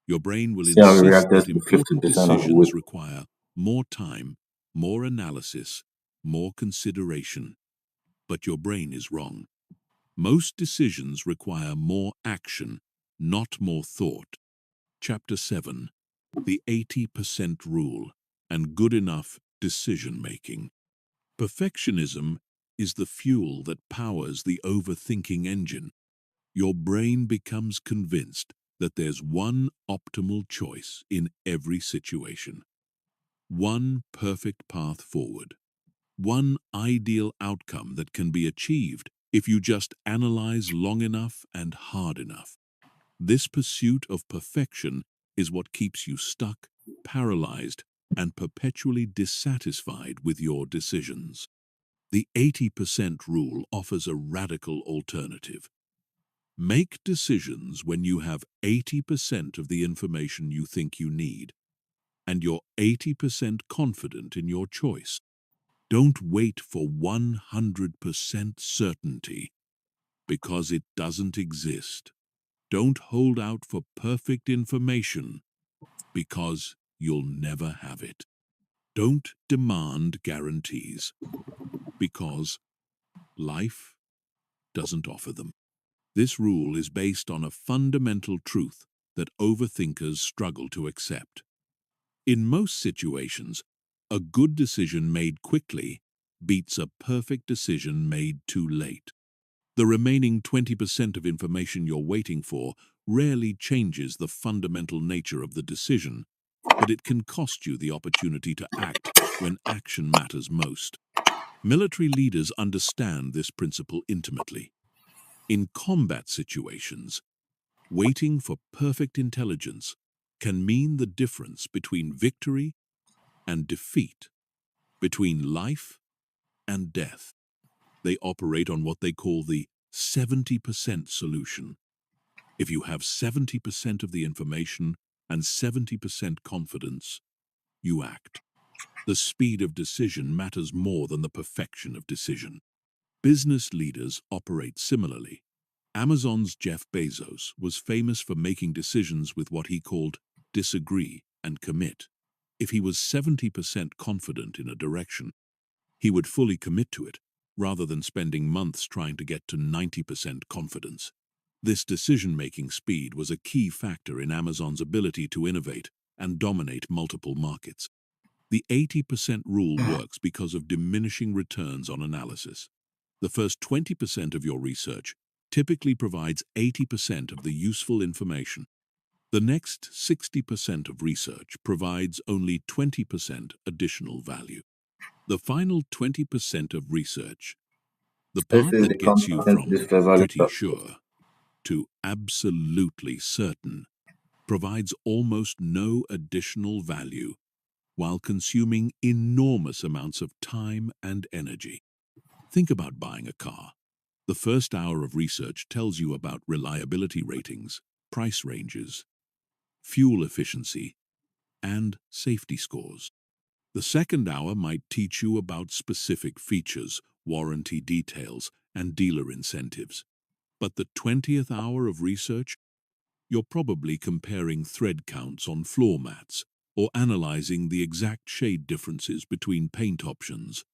Your brain will See how we insist reacted that to important 50% of the way. decisions require more time, more analysis, more consideration. But your brain is wrong. Most decisions require more action, not more thought. Chapter 7. The 80% Rule and Good Enough Decision-Making. Perfectionism is the fuel that powers the overthinking engine. Your brain becomes convinced that there's one optimal choice in every situation, one perfect path forward, one ideal outcome that can be achieved if you just analyze long enough and hard enough. This pursuit of perfection is what keeps you stuck, paralyzed, and perpetually dissatisfied with your decisions. The 80% rule offers a radical alternative. Make decisions when you have 80% of the information you think you need, and you're 80% confident in your choice. Don't wait for 100% certainty, because it doesn't exist. Don't hold out for perfect information, because you'll never have it. Don't demand guarantees, because life doesn't offer them. This rule is based on a fundamental truth that overthinkers struggle to accept. In most situations, a good decision made quickly beats a perfect decision made too late. The remaining 20% of information you're waiting for rarely changes the fundamental nature of the decision, but it can cost you the opportunity to act when action matters most. Military leaders understand this principle intimately. In combat situations, waiting for perfect intelligence can mean the difference between victory and defeat, between life and death. They operate on what they call the 70% solution. If you have 70% of the information and 70% confidence, you act. The speed of decision matters more than the perfection of decision. Business leaders operate similarly. Amazon's Jeff Bezos was famous for making decisions with what he called disagree and commit. If he was 70% confident in a direction, he would fully commit to it, rather than spending months trying to get to 90% confidence. This decision-making speed was a key factor in Amazon's ability to innovate and dominate multiple markets. The 80% rule works because of diminishing returns on analysis. The first 20% of your research typically provides 80% of the useful information. The next 60% of research provides only 20% additional value. The final 20% of research, the This part is the that gets you content from this festival. pretty sure to absolutely certain, provides almost no additional value while consuming enormous amounts of time and energy. Think about buying a car. The first hour of research tells you about reliability ratings, price ranges, fuel efficiency, and safety scores. The second hour might teach you about specific features, warranty details, and dealer incentives. But the 20th hour of research, you're probably comparing thread counts on floor mats or analyzing the exact shade differences between paint options.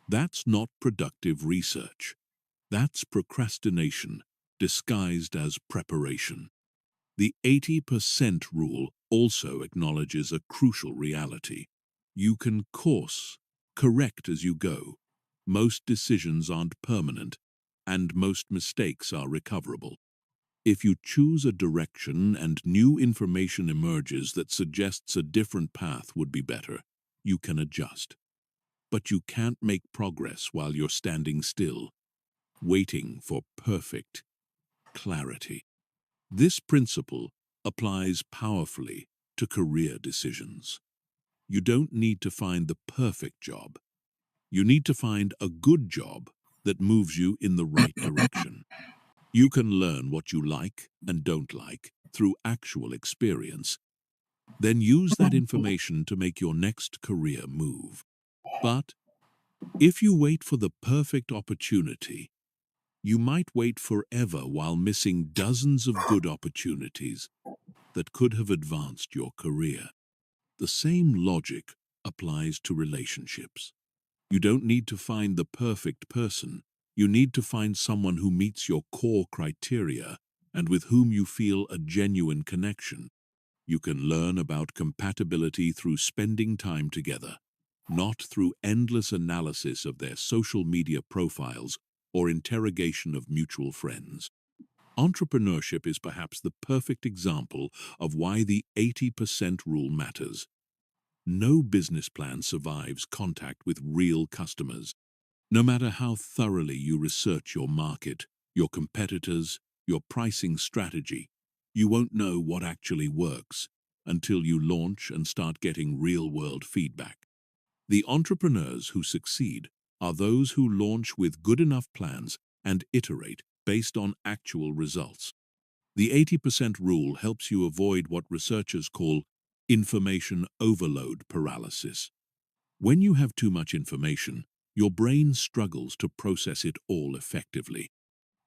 That's not productive research. That's procrastination disguised as preparation. The 80% rule also acknowledges a crucial reality. You can course correct as you go. Most decisions aren't permanent, and most mistakes are recoverable. If you choose a direction and new information emerges that suggests a different path would be better, you can adjust. but you can't make progress while you're standing still, waiting for perfect clarity. This principle applies powerfully to career decisions. You don't need to find the perfect job. You need to find a good job that moves you in the right direction. You can learn what you like and don't like through actual experience, then use that information to make your next career move. But if you wait for the perfect opportunity, you might wait forever while missing dozens of good opportunities that could have advanced your career. The same logic applies to relationships. You don't need to find the perfect person. You need to find someone who meets your core criteria and with whom you feel a genuine connection. You can learn about compatibility through spending time together, not through endless analysis of their social media profiles or interrogation of mutual friends. Entrepreneurship is perhaps the perfect example of why the 80% rule matters. No business plan survives contact with real customers. No matter how thoroughly you research your market, your competitors, your pricing strategy, you won't know what actually works until you launch and start getting real-world feedback. The entrepreneurs who succeed are those who launch with good enough plans and iterate based on actual results. The 80% rule helps you avoid what researchers call information overload paralysis. When you have too much information, your brain struggles to process it all effectively.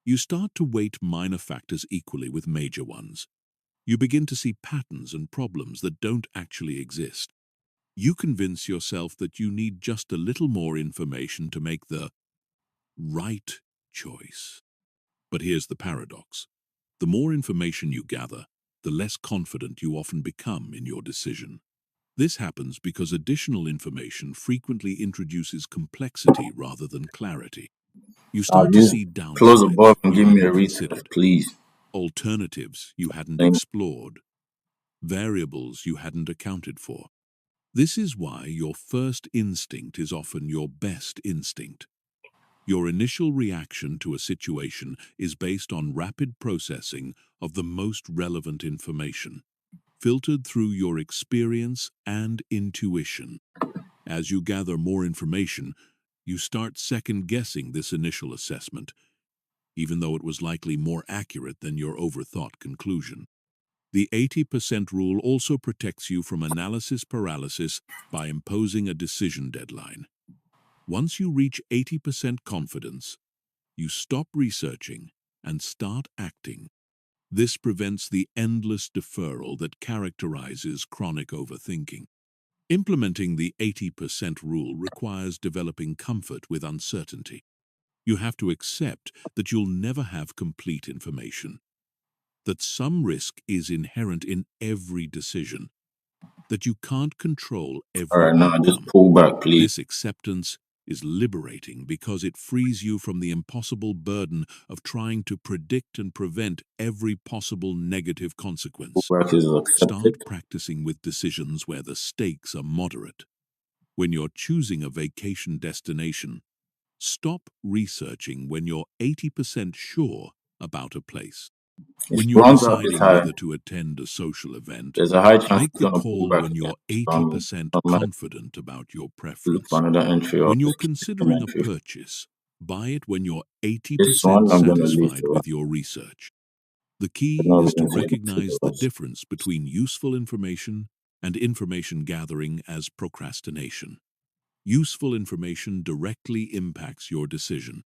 You start to weight minor factors equally with major ones. You begin to see patterns and problems that don't actually exist. You convince yourself that you need just a little more information to make the right choice. But here's the paradox. The more information you gather, the less confident you often become in your decision. This happens because additional information frequently introduces complexity rather than clarity. You Now start to just see close the downsides book and you give me a hadn't retest, considered, please. alternatives you hadn't Thank explored, variables you hadn't accounted for. This is why your first instinct is often your best instinct. Your initial reaction to a situation is based on rapid processing of the most relevant information, filtered through your experience and intuition. As you gather more information, you start second-guessing this initial assessment, even though it was likely more accurate than your overthought conclusion. The 80% rule also protects you from analysis paralysis by imposing a decision deadline. Once you reach 80% confidence, you stop researching and start acting. This prevents the endless deferral that characterizes chronic overthinking. Implementing the 80% rule requires developing comfort with uncertainty. You have to accept that you'll never have complete information, that some risk is inherent in every decision, that you can't control All every right, now just outcome. pull back, please. This acceptance is liberating because it frees you from the impossible burden of trying to predict and prevent every possible negative Pull consequence. back is accepted. Start practicing with decisions where the stakes are moderate. When you're choosing a vacation destination, stop researching when you're 80% sure about a place. If When he you're runs out this deciding high, whether to attend a social event, there's a high chance make he's the gonna pull call back when again. you're So I'm 80% gonna confident about your look preference. for another entry or When you're just considering a entry. purchase, buy it when you're This 80% one I'm gonna leave satisfied to with your research. The I key know we're is to going to get to recognize the those. difference between useful information and information gathering as procrastination. Useful information directly impacts your decision.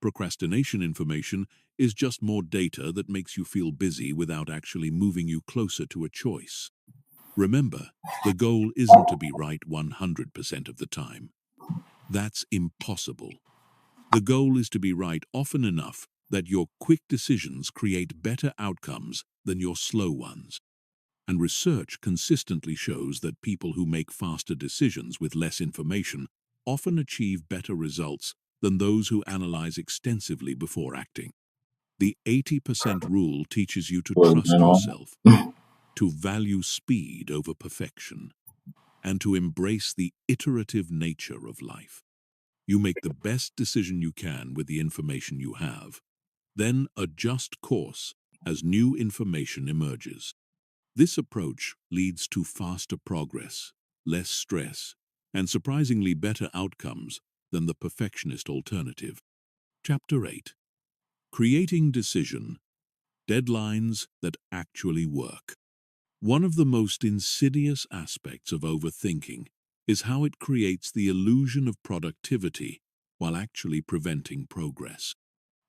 Procrastination information is just more data that makes you feel busy without actually moving you closer to a choice. Remember, the goal isn't to be right 100% of the time. That's impossible. The goal is to be right often enough that your quick decisions create better outcomes than your slow ones. And research consistently shows that people who make faster decisions with less information often achieve better results than those who analyze extensively before acting. The 80% rule teaches you to What's trust going on? yourself, to value speed over perfection, and to embrace the iterative nature of life. You make the best decision you can with the information you have, then adjust course as new information emerges. This approach leads to faster progress, less stress, and surprisingly better outcomes than the perfectionist alternative. Chapter 8. Creating Decision. Deadlines that actually work. One of the most insidious aspects of overthinking is how it creates the illusion of productivity while actually preventing progress.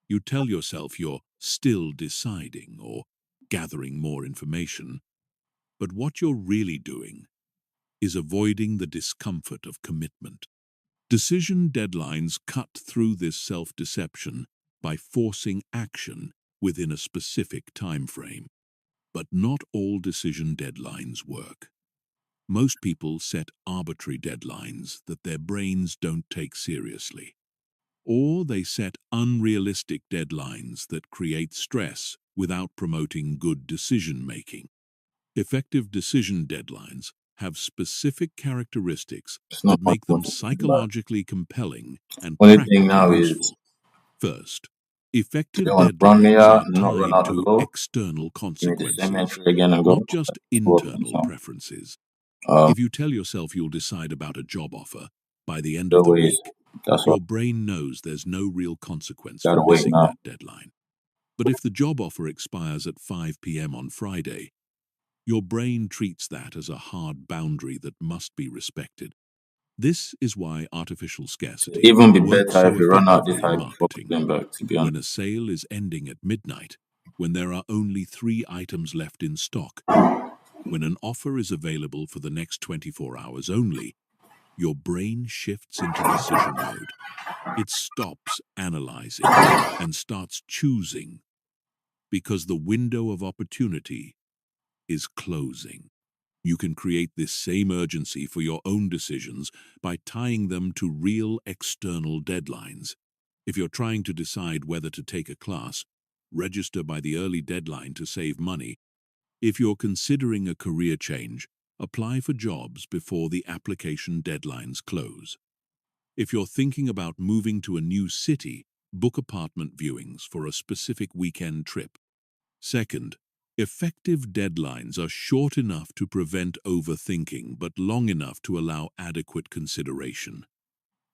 You tell yourself you're still deciding or gathering more information, but what you're really doing is avoiding the discomfort of commitment. Decision deadlines cut through this self-deception by forcing action within a specific time frame. But not all decision deadlines work. Most people set arbitrary deadlines that their brains don't take seriously. Or they set unrealistic deadlines that create stress without promoting good decision-making. Effective decision deadlines have specific characteristics It's not that much make more them to think about. psychologically compelling and Only thing practically now is useful. First, they effective want to run me deadlines out are and not run tied out the to door. external Give me the same consequences, entry again and go not just work on internal some. preferences. Uh, If you tell yourself you'll decide about a job offer by the end of the always, week, that's what your brain knows there's no real consequence for gotta wait missing now. that deadline. But if the job offer expires at 5 p.m. on Friday, your brain treats that as a hard boundary that must be respected. This is why artificial It'd scarcity even be works better so if you run out this effectively in high before marketing. going back, to be honest. When a sale is ending at midnight, when there are only 3 items left in stock, when an offer is available for the next 24 hours only, your brain shifts into decision mode. It stops analyzing and starts choosing because the window of opportunity is closing. You can create this same urgency for your own decisions by tying them to real external deadlines. If you're trying to decide whether to take a class, register by the early deadline to save money. If you're considering a career change, apply for jobs before the application deadlines close. If you're thinking about moving to a new city, book apartment viewings for a specific weekend trip. Second, effective deadlines are short enough to prevent overthinking, but long enough to allow adequate consideration.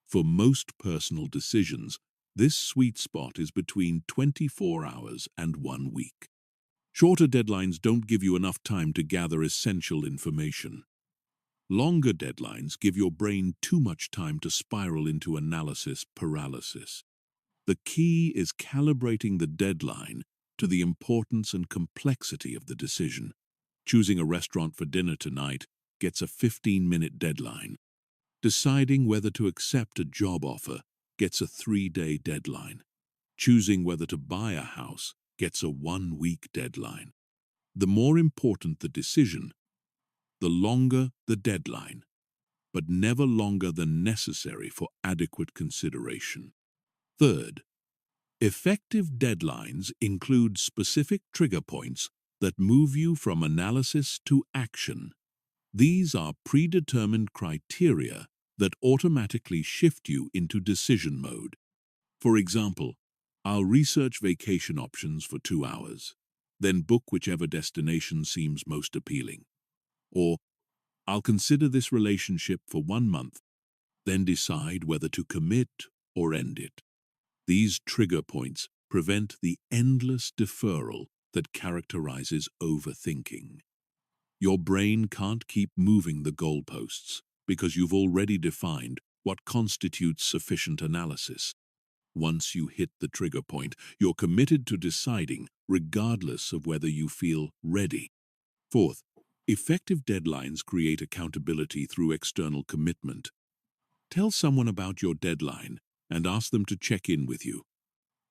For most personal decisions, this sweet spot is between 24 hours and 1 week. Shorter deadlines don't give you enough time to gather essential information. Longer deadlines give your brain too much time to spiral into analysis paralysis. The key is calibrating the deadline to the importance and complexity of the decision. Choosing a restaurant for dinner tonight gets a 15-minute deadline. Deciding whether to accept a job offer gets a 3-day deadline. Choosing whether to buy a house gets a 1-week deadline. The more important the decision, the longer the deadline, but never longer than necessary for adequate consideration. Third, effective deadlines include specific trigger points that move you from analysis to action. These are predetermined criteria that automatically shift you into decision mode. For example, I'll research vacation options for 2 hours, then book whichever destination seems most appealing. Or, I'll consider this relationship for 1 month, then decide whether to commit or end it. These trigger points prevent the endless deferral that characterizes overthinking. Your brain can't keep moving the goalposts because you've already defined what constitutes sufficient analysis. Once you hit the trigger point, you're committed to deciding regardless of whether you feel ready. Fourth, effective deadlines create accountability through external commitment. Tell someone about your deadline and ask them to check in with you.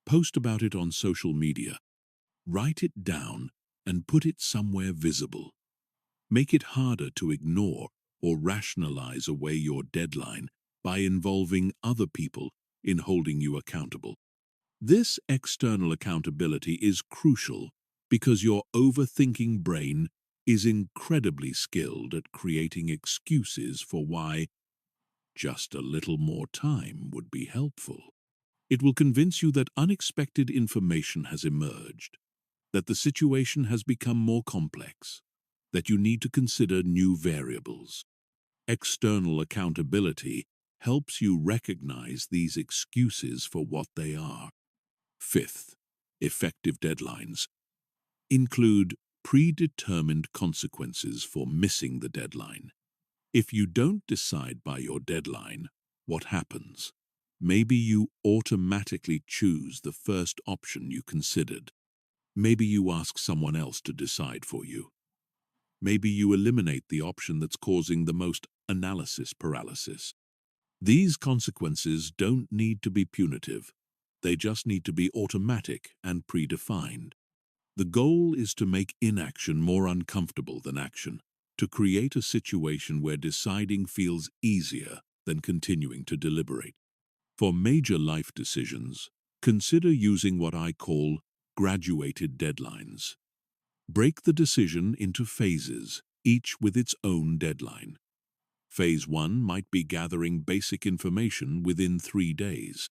Post about it on social media. Write it down and put it somewhere visible. Make it harder to ignore or rationalize away your deadline by involving other people in holding you accountable. This external accountability is crucial because your overthinking brain is incredibly skilled at creating excuses for why just a little more time would be helpful. It will convince you that unexpected information has emerged, that the situation has become more complex, that you need to consider new variables. External accountability helps you recognize these excuses for what they are. Fifth, effective deadlines include predetermined consequences for missing the deadline. If you don't decide by your deadline, what happens? Maybe you automatically choose the first option you considered. Maybe you ask someone else to decide for you. Maybe you eliminate the option that's causing the most analysis paralysis. These consequences don't need to be punitive. They just need to be automatic and predefined. The goal is to make inaction more uncomfortable than action, to create a situation where deciding feels easier than continuing to deliberate. For major life decisions, consider using what I call graduated deadlines. Break the decision into phases, each with its own deadline. Phase 1 might be gathering basic information within 3 days.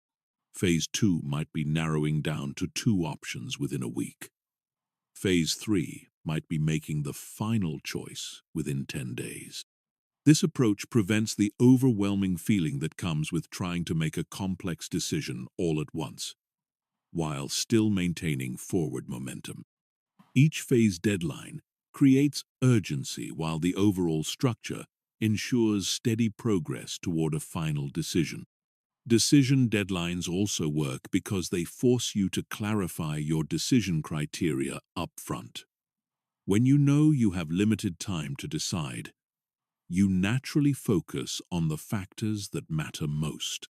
Phase 2 might be narrowing down to 2 options within a week. Phase 3 might be making the final choice within 10 days. This approach prevents the overwhelming feeling that comes with trying to make a complex decision all at once, while still maintaining forward momentum. Each phase deadline creates urgency while the overall structure ensures steady progress toward a final decision. Decision deadlines also work because they force you to clarify your decision criteria up front. When you know you have limited time to decide, you naturally focus on the factors that matter most.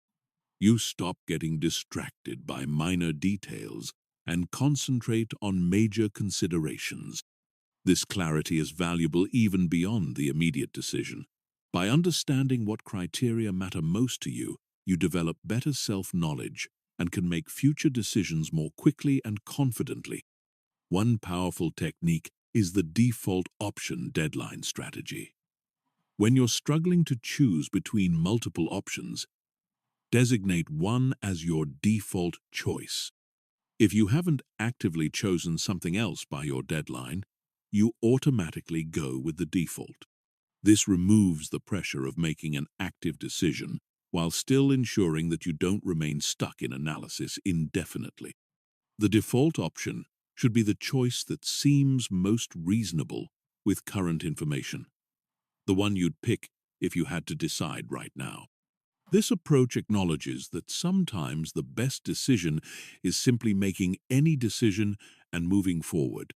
You stop getting distracted by minor details and concentrate on major considerations. This clarity is valuable even beyond the immediate decision. By understanding what criteria matter most to you, you develop better self-knowledge and can make future decisions more quickly and confidently. One powerful technique is the default option deadline strategy. When you're struggling to choose between multiple options, designate one as your default choice. If you haven't actively chosen something else by your deadline, you automatically go with the default. This removes the pressure of making an active decision while still ensuring that you don't remain stuck in analysis indefinitely. The default option should be the choice that seems most reasonable with current information, the one you'd pick if you had to decide right now. This approach acknowledges that sometimes the best decision is simply making any decision and moving forward.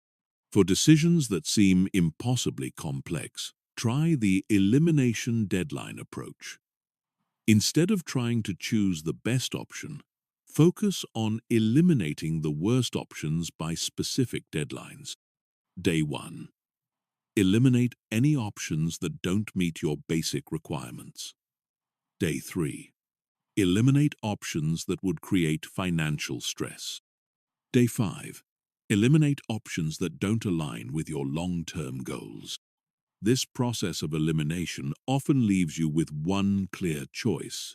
For decisions that seem impossibly complex, try the elimination deadline approach. Instead of trying to choose the best option, focus on eliminating the worst options by specific deadlines. Day 1. Eliminate any options that don't meet your basic requirements. Day 3. Eliminate options that would create financial stress. Day 5. Eliminate options that don't align with your long-term goals. This process of elimination often leaves you with one clear choice,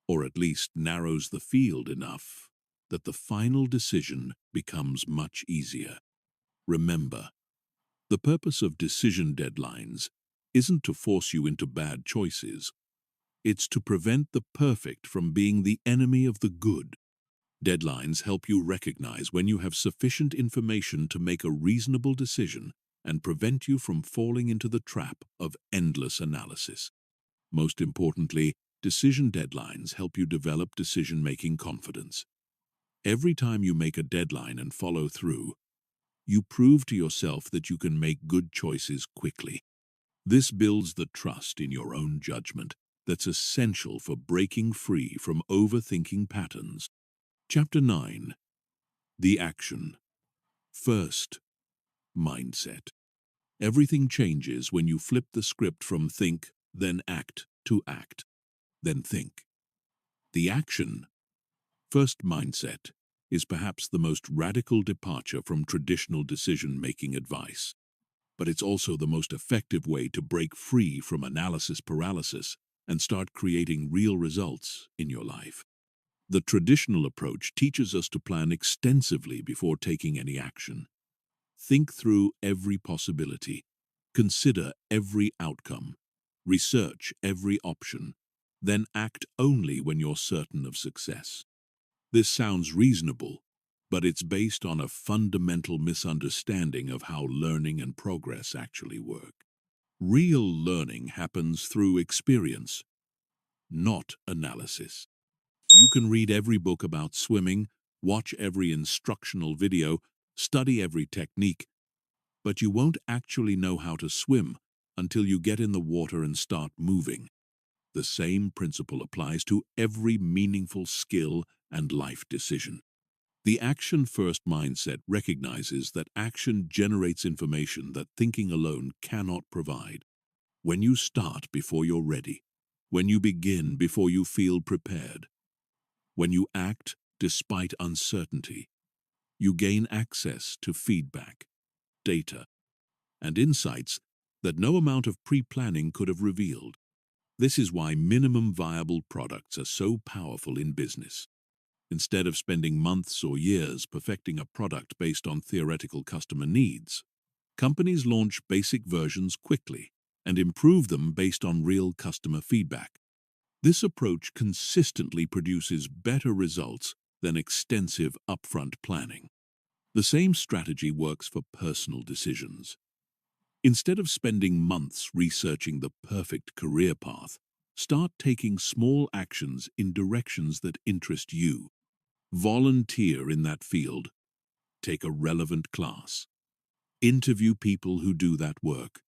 or at least narrows the field enough that the final decision becomes much easier. Remember, the purpose of decision deadlines isn't to force you into bad choices. It's to prevent the perfect from being the enemy of the good. Deadlines help you recognize when you have sufficient information to make a reasonable decision and prevent you from falling into the trap of endless analysis. Most importantly, decision deadlines help you develop decision-making confidence. Every time you make a deadline and follow through, you prove to yourself that you can make good choices quickly. This builds the trust in your own judgment that's essential for breaking free from overthinking patterns. Chapter 9. The Action. First, mindset. Everything changes when you flip the script from think, then act, to act, then think. The action, first mindset, is perhaps the most radical departure from traditional decision-making advice. but it's also the most effective way to break free from analysis paralysis and start creating real results in your life. The traditional approach teaches us to plan extensively before taking any action. Think through every possibility, consider every outcome, research every option, then act only when you're certain of success. This sounds reasonable, but it's based on a fundamental misunderstanding of how learning and progress actually work. Real learning happens through experience, not analysis. You can read every book about swimming, watch every instructional video, study every technique, but you won't actually know how to swim until you get in the water and start moving. The same principle applies to every meaningful skill and life decision. The action-first mindset recognizes that action generates information that thinking alone cannot provide. When you start before you're ready, when you begin before you feel prepared, when you act despite uncertainty, you gain access to feedback, data, and insights that no amount of pre-planning could have revealed. This is why minimum viable products are so powerful in business. Instead of spending months or years perfecting a product based on theoretical customer needs, companies launch basic versions quickly and improve them based on real customer feedback. This approach consistently produces better results than extensive upfront planning. The same strategy works for personal decisions. Instead of spending months researching the perfect career path, start taking small actions in directions that interest you. Volunteer in that field. Take a relevant class. Interview people who do that work.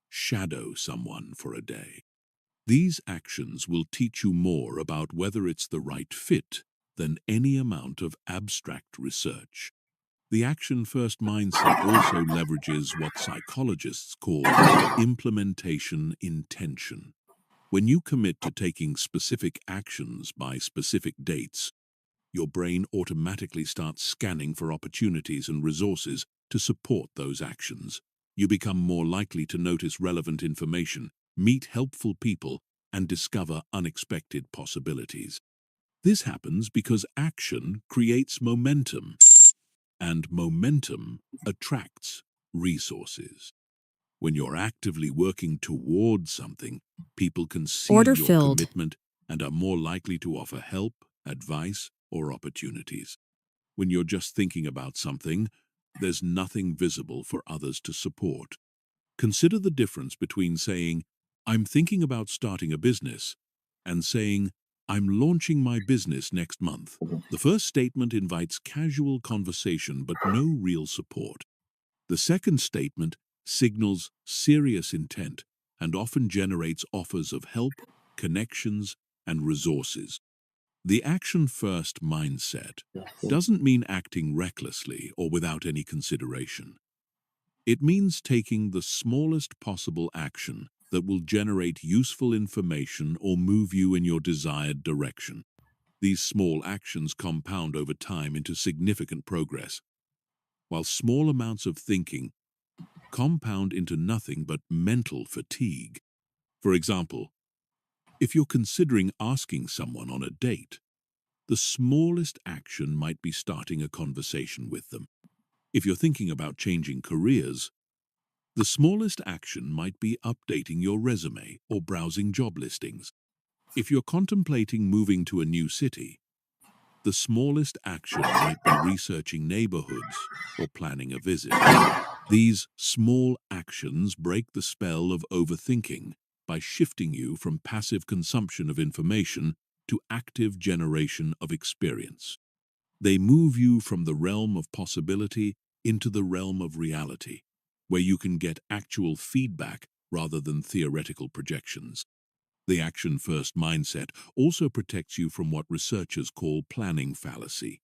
Shadow someone for a day. These actions will teach you more about whether it's the right fit than any amount of abstract research. The action-first mindset also leverages what psychologists call implementation intention. When you commit to taking specific actions by specific dates, your brain automatically starts scanning for opportunities and resources to support those actions. You become more likely to notice relevant information, meet helpful people, and discover unexpected possibilities. This happens because action creates momentum, and momentum attracts resources. When you're actively working towards something, people can see Order your filled. commitment and are more likely to offer help, advice, or opportunities. When you're just thinking about something, there's nothing visible for others to support. Consider the difference between saying, "I'm thinking about starting a business," and saying, "I'm launching my business next month." The first statement invites casual conversation but no real support. The second statement signals serious intent and often generates offers of help, connections, and resources. The action-first mindset doesn't mean acting recklessly or without any consideration. It means taking the smallest possible action that will generate useful information or move you in your desired direction. These small actions compound over time into significant progress, while small amounts of thinking compound into nothing but mental fatigue. For example, if you're considering asking someone on a date, the smallest action might be starting a conversation with them. If you're thinking about changing careers, the smallest action might be updating your resume or browsing job listings. If you're contemplating moving to a new city, the smallest action might be researching neighborhoods or planning a visit. These small actions break the spell of overthinking by shifting you from passive consumption of information to active generation of experience. They move you from the realm of possibility into the realm of reality, where you can get actual feedback rather than theoretical projections. The action-first mindset also protects you from what researchers call planning fallacy,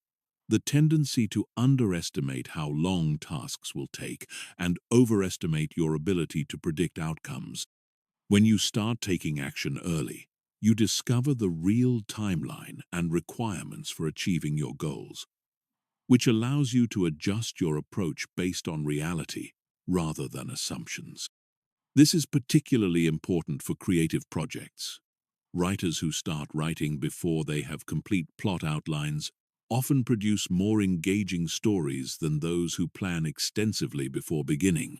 the tendency to underestimate how long tasks will take and overestimate your ability to predict outcomes. When you start taking action early, you discover the real timeline and requirements for achieving your goals, which allows you to adjust your approach based on reality rather than assumptions. This is particularly important for creative projects. Writers who start writing before they have complete plot outlines often produce more engaging stories than those who plan extensively before beginning.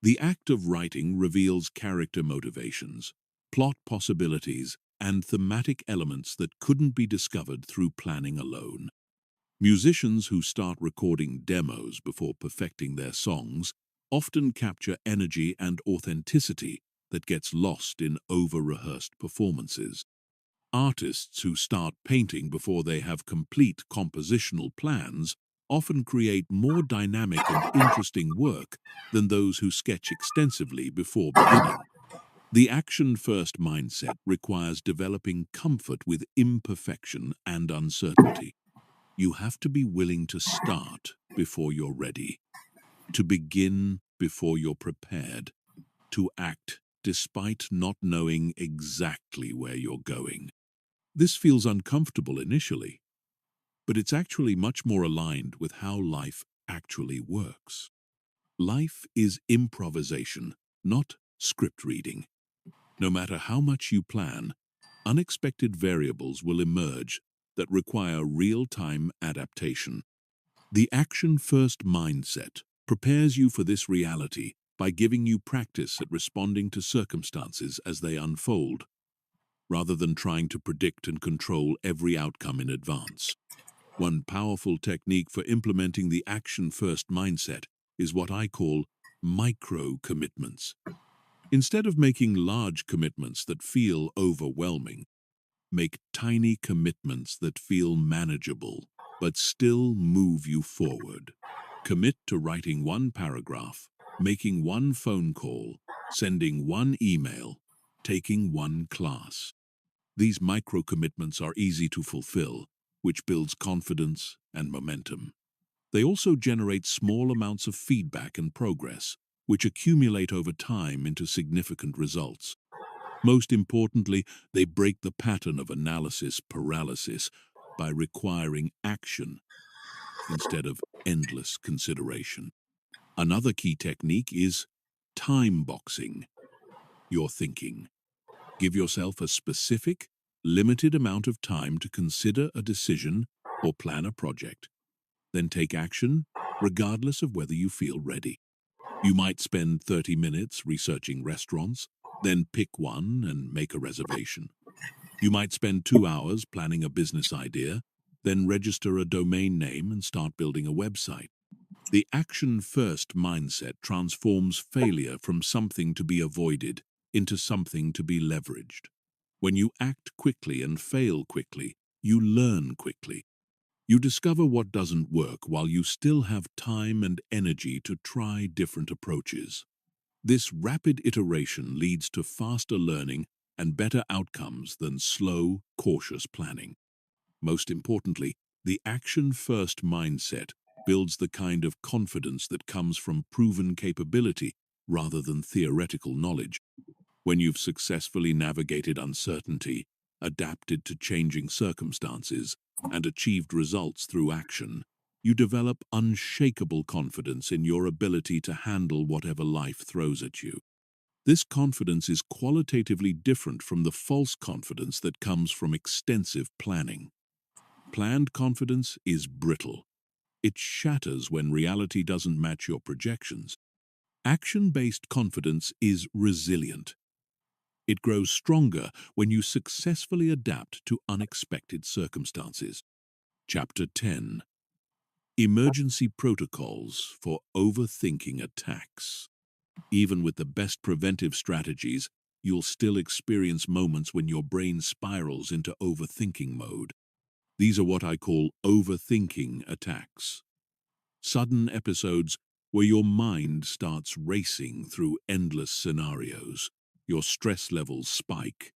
The act of writing reveals character motivations, plot possibilities, and thematic elements that couldn't be discovered through planning alone. Musicians who start recording demos before perfecting their songs often capture energy and authenticity that gets lost in over-rehearsed performances. Artists who start painting before they have complete compositional plans often create more dynamic and interesting work than those who sketch extensively before beginning. The action-first mindset requires developing comfort with imperfection and uncertainty. You have to be willing to start before you're ready, to begin before you're prepared, to act despite not knowing exactly where you're going. This feels uncomfortable initially, but it's actually much more aligned with how life actually works. Life is improvisation, not script reading. No matter how much you plan, unexpected variables will emerge that require real-time adaptation. The action-first mindset prepares you for this reality by giving you practice at responding to circumstances as they unfold, rather than trying to predict and control every outcome in advance. One powerful technique for implementing the action-first mindset is what I call micro-commitments. Instead of making large commitments that feel overwhelming, make tiny commitments that feel manageable, but still move you forward. Commit to writing one paragraph, making one phone call, sending one email, taking one class. These micro-commitments are easy to fulfill, which builds confidence and momentum. They also generate small amounts of feedback and progress, which accumulate over time into significant results. Most importantly, they break the pattern of analysis paralysis by requiring action instead of endless consideration. Another key technique is time boxing your thinking. Give yourself a specific, limited amount of time to consider a decision or plan a project. Then take action, regardless of whether you feel ready. You might spend 30 minutes researching restaurants, then pick one and make a reservation. You might spend 2 hours planning a business idea, then register a domain name and start building a website. The action-first mindset transforms failure from something to be avoided into something to be leveraged. When you act quickly and fail quickly, you learn quickly. You discover what doesn't work while you still have time and energy to try different approaches. This rapid iteration leads to faster learning and better outcomes than slow, cautious planning. Most importantly, the action-first mindset builds the kind of confidence that comes from proven capability rather than theoretical knowledge. When you've successfully navigated uncertainty, adapted to changing circumstances, and achieved results through action, you develop unshakable confidence in your ability to handle whatever life throws at you. This confidence is qualitatively different from the false confidence that comes from extensive planning. Planned confidence is brittle. It shatters when reality doesn't match your projections. Action-based confidence is resilient. It grows stronger when you successfully adapt to unexpected circumstances. Chapter 10. Emergency Protocols for Overthinking Attacks. Even with the best preventive strategies, you'll still experience moments when your brain spirals into overthinking mode. These are what I call overthinking attacks. Sudden episodes where your mind starts racing through endless scenarios, your stress levels spike,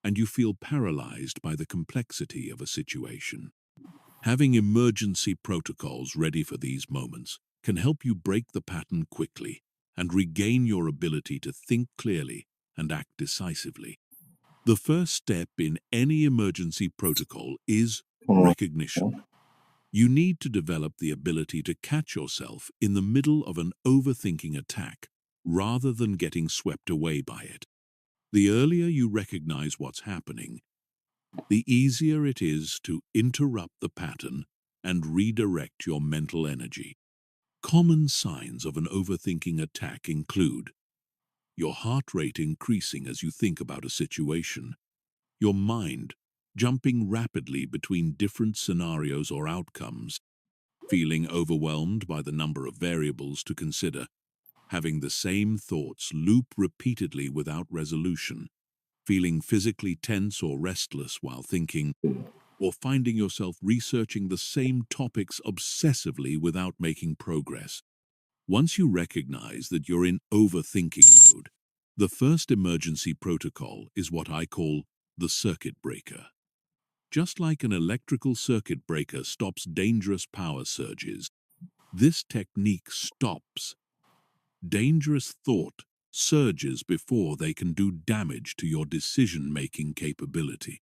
and you feel paralyzed by the complexity of a situation. Having emergency protocols ready for these moments can help you break the pattern quickly and regain your ability to think clearly and act decisively. The first step in any emergency protocol is recognition. You need to develop the ability to catch yourself in the middle of an overthinking attack rather than getting swept away by it. The earlier you recognize what's happening, the easier it is to interrupt the pattern and redirect your mental energy. Common signs of an overthinking attack include your heart rate increasing as you think about a situation, your mind jumping rapidly between different scenarios or outcomes, feeling overwhelmed by the number of variables to consider, having the same thoughts loop repeatedly without resolution, feeling physically tense or restless while thinking, or finding yourself researching the same topics obsessively without making progress. Once you recognize that you're in overthinking mode, the first emergency protocol is what I call the circuit breaker. Just like an electrical circuit breaker stops dangerous power surges, this technique stops dangerous thought surges before they can do damage to your decision-making capability.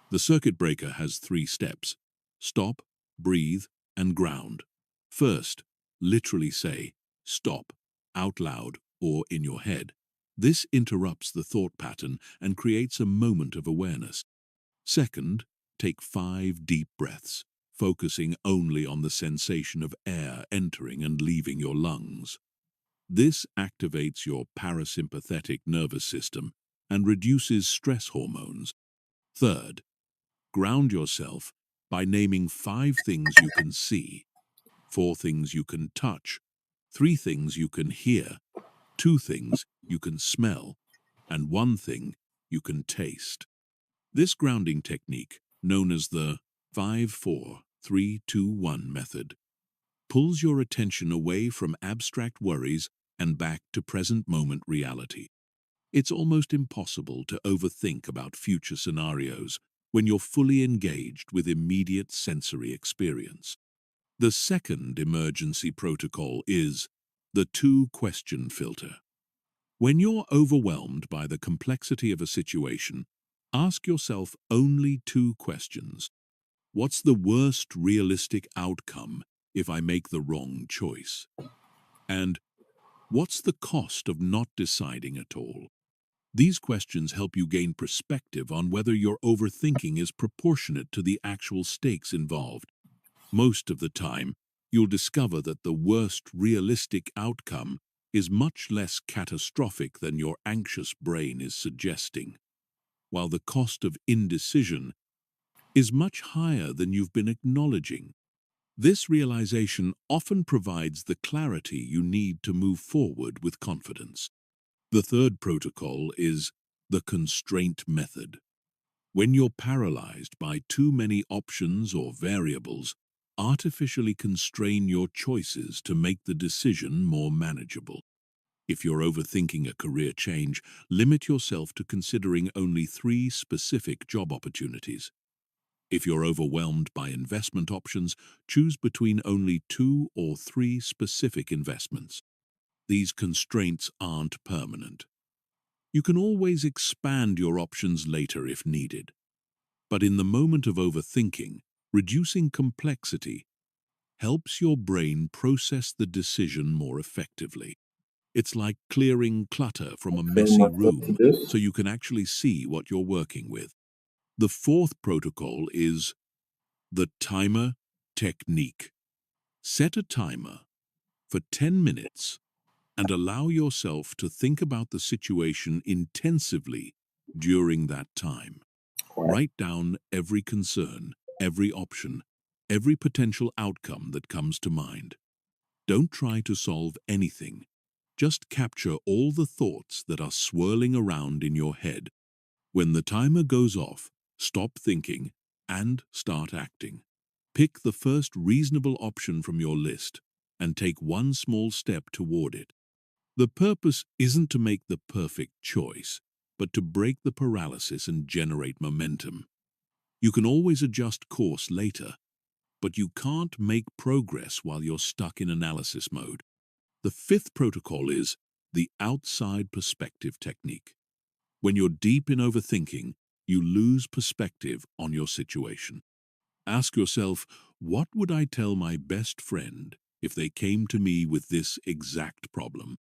The circuit breaker has 3 steps: stop, breathe, and ground. First, literally say, stop, out loud or in your head. This interrupts the thought pattern and creates a moment of awareness. Second, take 5 deep breaths, focusing only on the sensation of air entering and leaving your lungs. This activates your parasympathetic nervous system and reduces stress hormones. Third, ground yourself by naming 5 things you can see, 4 things you can touch, 3 things you can hear, 2 things you can smell, and 1 thing you can taste. This grounding technique, known as the 5-4-3-2-1 method, pulls your attention away from abstract worries and back to present moment reality. It's almost impossible to overthink about future scenarios when you're fully engaged with immediate sensory experience. The second emergency protocol is the 2-question filter. When you're overwhelmed by the complexity of a situation, ask yourself only 2 questions. What's the worst realistic outcome if I make the wrong choice? And what's the cost of not deciding at all? These questions help you gain perspective on whether your overthinking is proportionate to the actual stakes involved. Most of the time, you'll discover that the worst realistic outcome is much less catastrophic than your anxious brain is suggesting, while the cost of indecision is much higher than you've been acknowledging. This realization often provides the clarity you need to move forward with confidence. The third protocol is the constraint method. When you're paralyzed by too many options or variables, artificially constrain your choices to make the decision more manageable. If you're overthinking a career change, limit yourself to considering only 3 specific job opportunities. If you're overwhelmed by investment options, choose between only 2 or 3 specific investments. These constraints aren't permanent. You can always expand your options later if needed. But in the moment of overthinking, reducing complexity helps your brain process the decision more effectively. It's like clearing clutter from a messy room so you can actually see what you're working with. The fourth protocol is the timer technique. Set a timer for 10 minutes and allow yourself to think about the situation intensively during that time. Write down every concern, every option, every potential outcome that comes to mind. Don't try to solve anything. Just capture all the thoughts that are swirling around in your head. When the timer goes off, stop thinking and start acting. Pick the first reasonable option from your list and take 1 small step toward it. The purpose isn't to make the perfect choice, but to break the paralysis and generate momentum. You can always adjust course later, but you can't make progress while you're stuck in analysis mode. The fifth protocol is the outside perspective technique. When you're deep in overthinking, you lose perspective on your situation. Ask yourself, what would I tell my best friend if they came to me with this exact problem?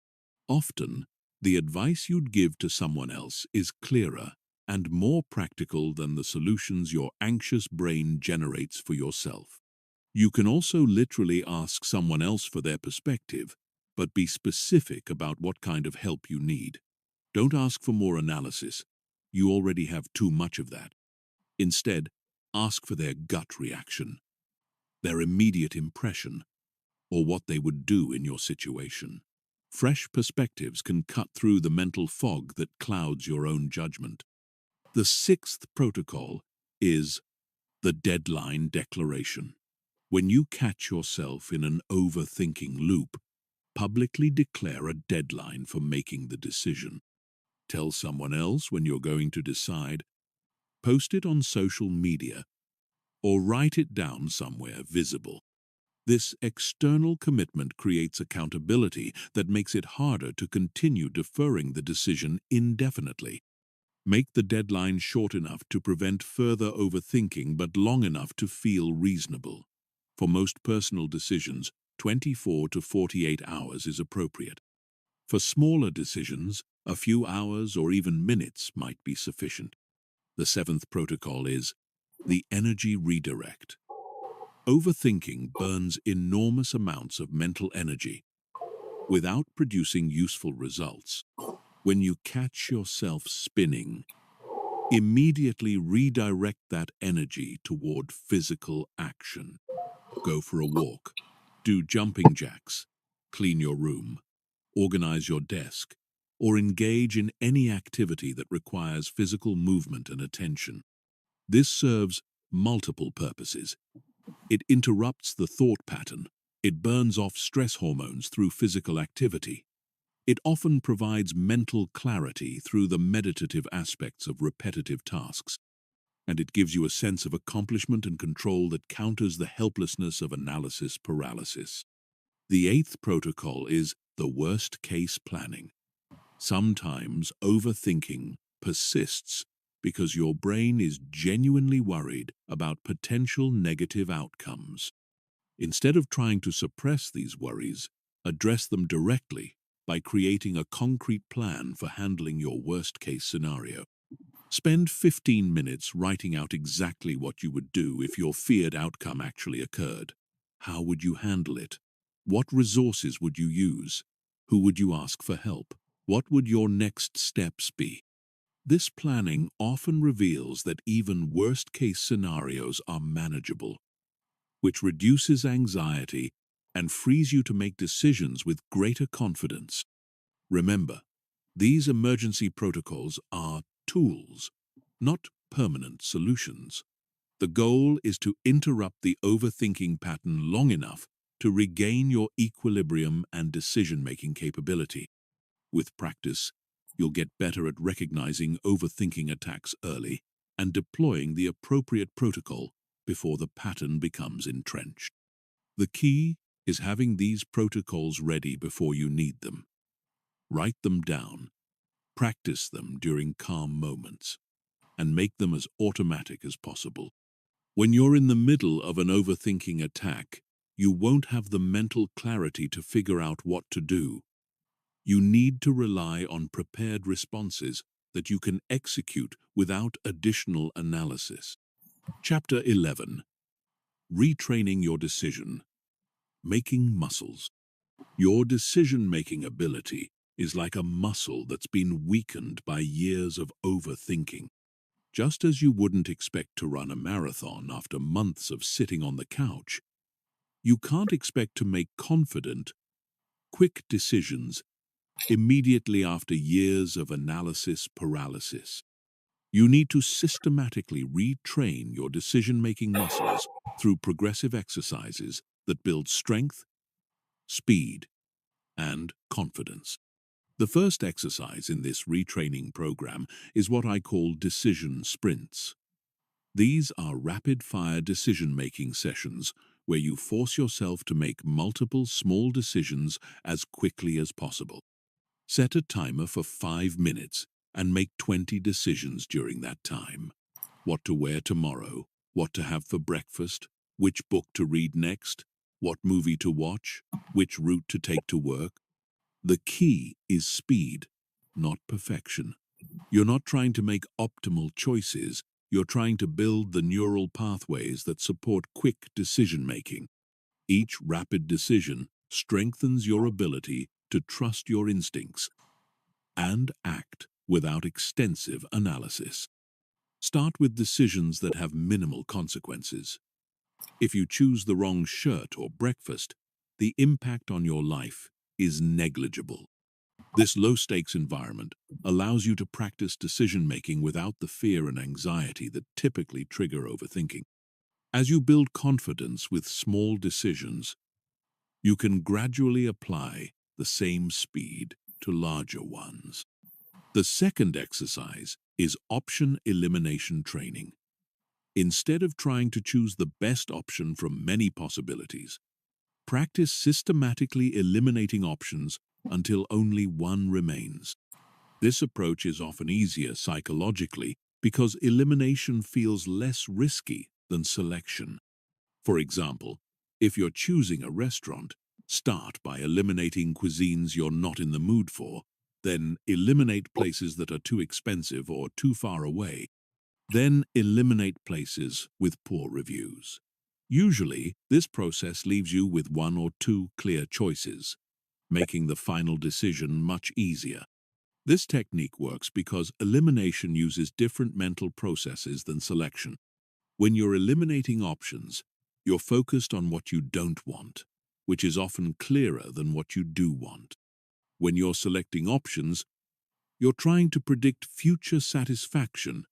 Often, the advice you'd give to someone else is clearer and more practical than the solutions your anxious brain generates for yourself. You can also literally ask someone else for their perspective, but be specific about what kind of help you need. Don't ask for more analysis. You already have too much of that. Instead, ask for their gut reaction, their immediate impression, or what they would do in your situation. Fresh perspectives can cut through the mental fog that clouds your own judgment. The sixth protocol is the deadline declaration. When you catch yourself in an overthinking loop, publicly declare a deadline for making the decision. Tell someone else when you're going to decide, post it on social media, or write it down somewhere visible. This external commitment creates accountability that makes it harder to continue deferring the decision indefinitely. Make the deadline short enough to prevent further overthinking but long enough to feel reasonable. For most personal decisions, 24 to 48 hours is appropriate. For smaller decisions, a few hours or even minutes might be sufficient. The seventh protocol is the energy redirect. Overthinking burns enormous amounts of mental energy without producing useful results. When you catch yourself spinning, immediately redirect that energy toward physical action. Go for a walk, do jumping jacks, clean your room, organize your desk, or engage in any activity that requires physical movement and attention. This serves multiple purposes. It interrupts the thought pattern. It burns off stress hormones through physical activity. It often provides mental clarity through the meditative aspects of repetitive tasks. And it gives you a sense of accomplishment and control that counters the helplessness of analysis paralysis. The eighth protocol is the worst-case planning. Sometimes overthinking persists because your brain is genuinely worried about potential negative outcomes. Instead of trying to suppress these worries, address them directly by creating a concrete plan for handling your worst-case scenario. Spend 15 minutes writing out exactly what you would do if your feared outcome actually occurred. How would you handle it? What resources would you use? Who would you ask for help? What would your next steps be? This planning often reveals that even worst-case scenarios are manageable, which reduces anxiety and frees you to make decisions with greater confidence. Remember, these emergency protocols are tools, not permanent solutions. The goal is to interrupt the overthinking pattern long enough to regain your equilibrium and decision-making capability. With practice, you'll get better at recognizing overthinking attacks early and deploying the appropriate protocol before the pattern becomes entrenched. The key is having these protocols ready before you need them. Write them down, practice them during calm moments, and make them as automatic as possible. When you're in the middle of an overthinking attack, you won't have the mental clarity to figure out what to do. You need to rely on prepared responses that you can execute without additional analysis. Chapter 11. Retraining your decision. Making muscles. Your decision-making ability is like a muscle that's been weakened by years of overthinking. Just as you wouldn't expect to run a marathon after months of sitting on the couch, you can't expect to make confident, quick decisions immediately after years of analysis paralysis. You need to systematically retrain your decision-making muscles through progressive exercises that build strength, speed, and confidence. The first exercise in this retraining program is what I call decision sprints. These are rapid-fire decision-making sessions where you force yourself to make multiple small decisions as quickly as possible. Set a timer for 5 minutes and make 20 decisions during that time. What to wear tomorrow, what to have for breakfast, which book to read next, what movie to watch, which route to take to work. The key is speed, not perfection. You're not trying to make optimal choices, you're trying to build the neural pathways that support quick decision-making. Each rapid decision strengthens your ability to trust your instincts and act without extensive analysis. Start with decisions that have minimal consequences. If you choose the wrong shirt or breakfast, the impact on your life is negligible. This low-stakes environment allows you to practice decision-making without the fear and anxiety that typically trigger overthinking. As you build confidence with small decisions, you can gradually apply the same speed to larger ones. The second exercise is option elimination training. Instead of trying to choose the best option from many possibilities, practice systematically eliminating options until only one remains. This approach is often easier psychologically because elimination feels less risky than selection. For example, if you're choosing a restaurant, start by eliminating cuisines you're not in the mood for, then eliminate places that are too expensive or too far away. Then eliminate places with poor reviews. Usually, this process leaves you with one or two clear choices, making the final decision much easier. This technique works because elimination uses different mental processes than selection. When you're eliminating options, you're focused on what you don't want, which is often clearer than what you do want. When you're selecting options, you're trying to predict future satisfaction,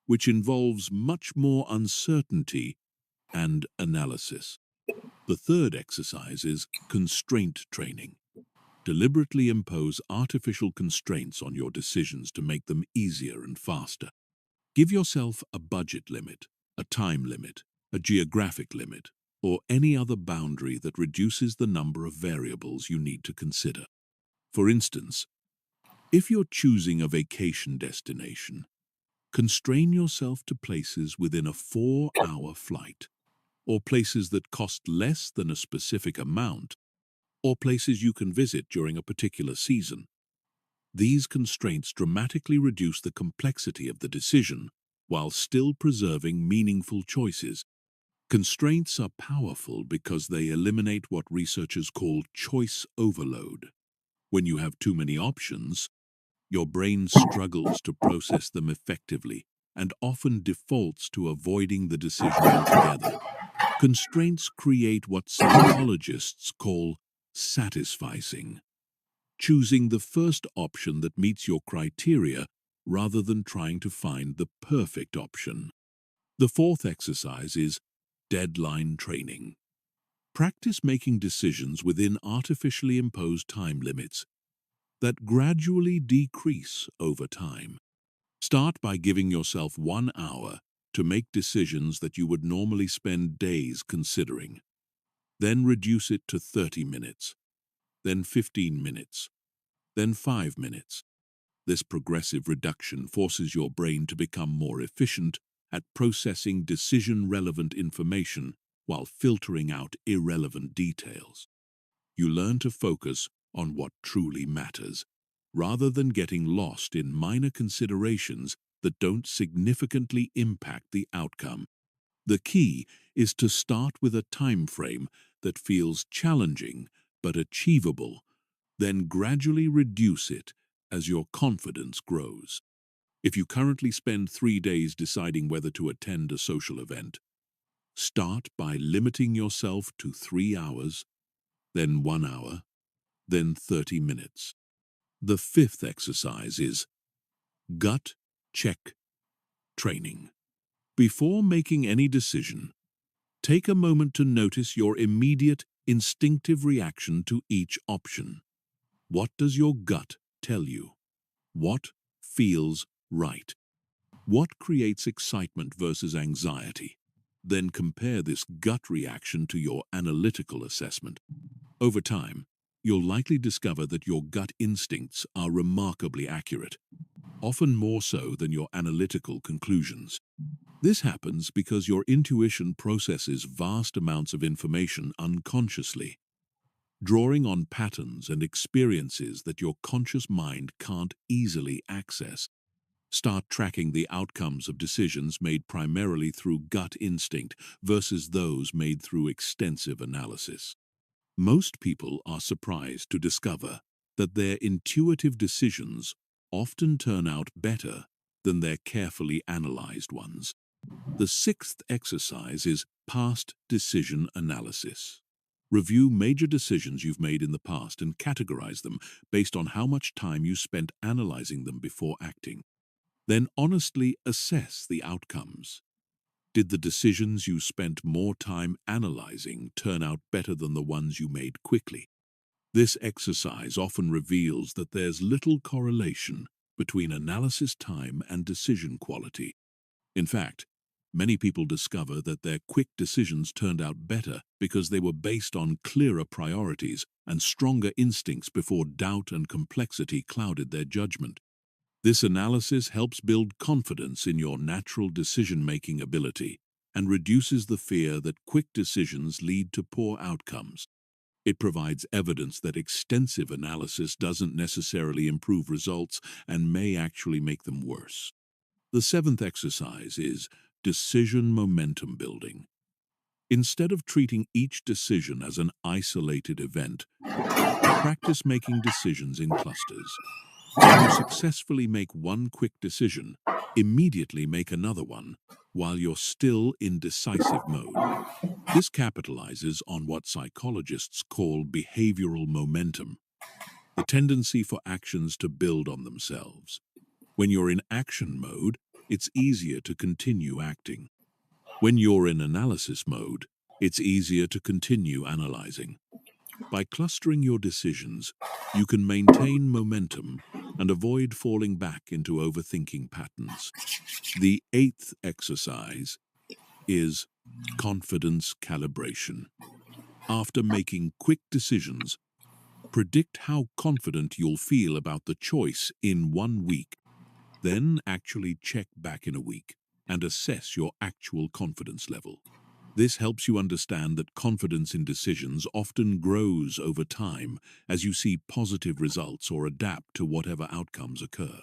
which involves much more uncertainty and analysis. The third exercise is constraint training. Deliberately impose artificial constraints on your decisions to make them easier and faster. Give yourself a budget limit, a time limit, a geographic limit, or any other boundary that reduces the number of variables you need to consider. For instance, if you're choosing a vacation destination, constrain yourself to places within a 4-hour flight, or places that cost less than a specific amount, or places you can visit during a particular season. These constraints dramatically reduce the complexity of the decision while still preserving meaningful choices. Constraints are powerful because they eliminate what researchers call choice overload. When you have too many options, your brain struggles to process them effectively and often defaults to avoiding the decision altogether. Constraints create what psychologists call satisficing, choosing the first option that meets your criteria rather than trying to find the perfect option. The fourth exercise is deadline training. Practice making decisions within artificially imposed time limits that gradually decrease over time. Start by giving yourself 1 hour to make decisions that you would normally spend days considering. Then reduce it to 30 minutes, then 15 minutes, then 5 minutes. This progressive reduction forces your brain to become more efficient at processing decision-relevant information while filtering out irrelevant details. You learn to focus on what truly matters, rather than getting lost in minor considerations that don't significantly impact the outcome. The key is to start with a time frame that feels challenging but achievable, then gradually reduce it as your confidence grows. If you currently spend 3 days deciding whether to attend a social event, start by limiting yourself to 3 hours, then 1 hour, then 30 minutes. The fifth exercise is gut check training. Before making any decision, take a moment to notice your immediate, instinctive reaction to each option. What does your gut tell you? What feels right? What creates excitement versus anxiety? Then compare this gut reaction to your analytical assessment. Over time, you'll likely discover that your gut instincts are remarkably accurate, often more so than your analytical conclusions. This happens because your intuition processes vast amounts of information unconsciously, drawing on patterns and experiences that your conscious mind can't easily access. Start tracking the outcomes of decisions made primarily through gut instinct versus those made through extensive analysis. Most people are surprised to discover that their intuitive decisions often turn out better than their carefully analyzed ones. The sixth exercise is past decision analysis. Review major decisions you've made in the past and categorize them based on how much time you spent analyzing them before acting. Then honestly assess the outcomes. Did the decisions you spent more time analyzing turn out better than the ones you made quickly? This exercise often reveals that there's little correlation between analysis time and decision quality. In fact, many people discover that their quick decisions turned out better because they were based on clearer priorities and stronger instincts before doubt and complexity clouded their judgment. This analysis helps build confidence in your natural decision-making ability and reduces the fear that quick decisions lead to poor outcomes. It provides evidence that extensive analysis doesn't necessarily improve results and may actually make them worse. The seventh exercise is decision momentum building. Instead of treating each decision as an isolated event, practice making decisions in clusters. When you successfully make one quick decision, immediately make another one while you're still in decisive mode. This capitalizes on what psychologists call behavioral momentum, the tendency for actions to build on themselves. When you're in action mode, it's easier to continue acting. When you're in analysis mode, it's easier to continue analyzing. By clustering your decisions, you can maintain momentum and avoid falling back into overthinking patterns. The eighth exercise is confidence calibration. After making quick decisions, predict how confident you'll feel about the choice in 1 week. Then actually check back in a week and assess your actual confidence level. This helps you understand that confidence in decisions often grows over time as you see positive results or adapt to whatever outcomes occur.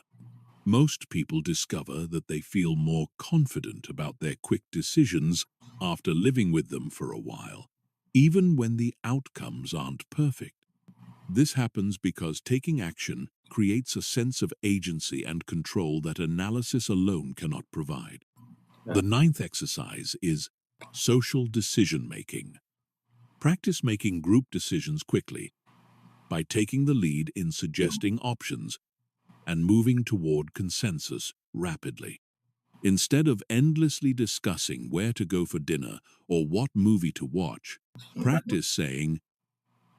Most people discover that they feel more confident about their quick decisions after living with them for a while, even when the outcomes aren't perfect. This happens because taking action creates a sense of agency and control that analysis alone cannot provide. The ninth exercise is social decision-making. Practice making group decisions quickly by taking the lead in suggesting options and moving toward consensus rapidly. Instead of endlessly discussing where to go for dinner or what movie to watch, practice saying,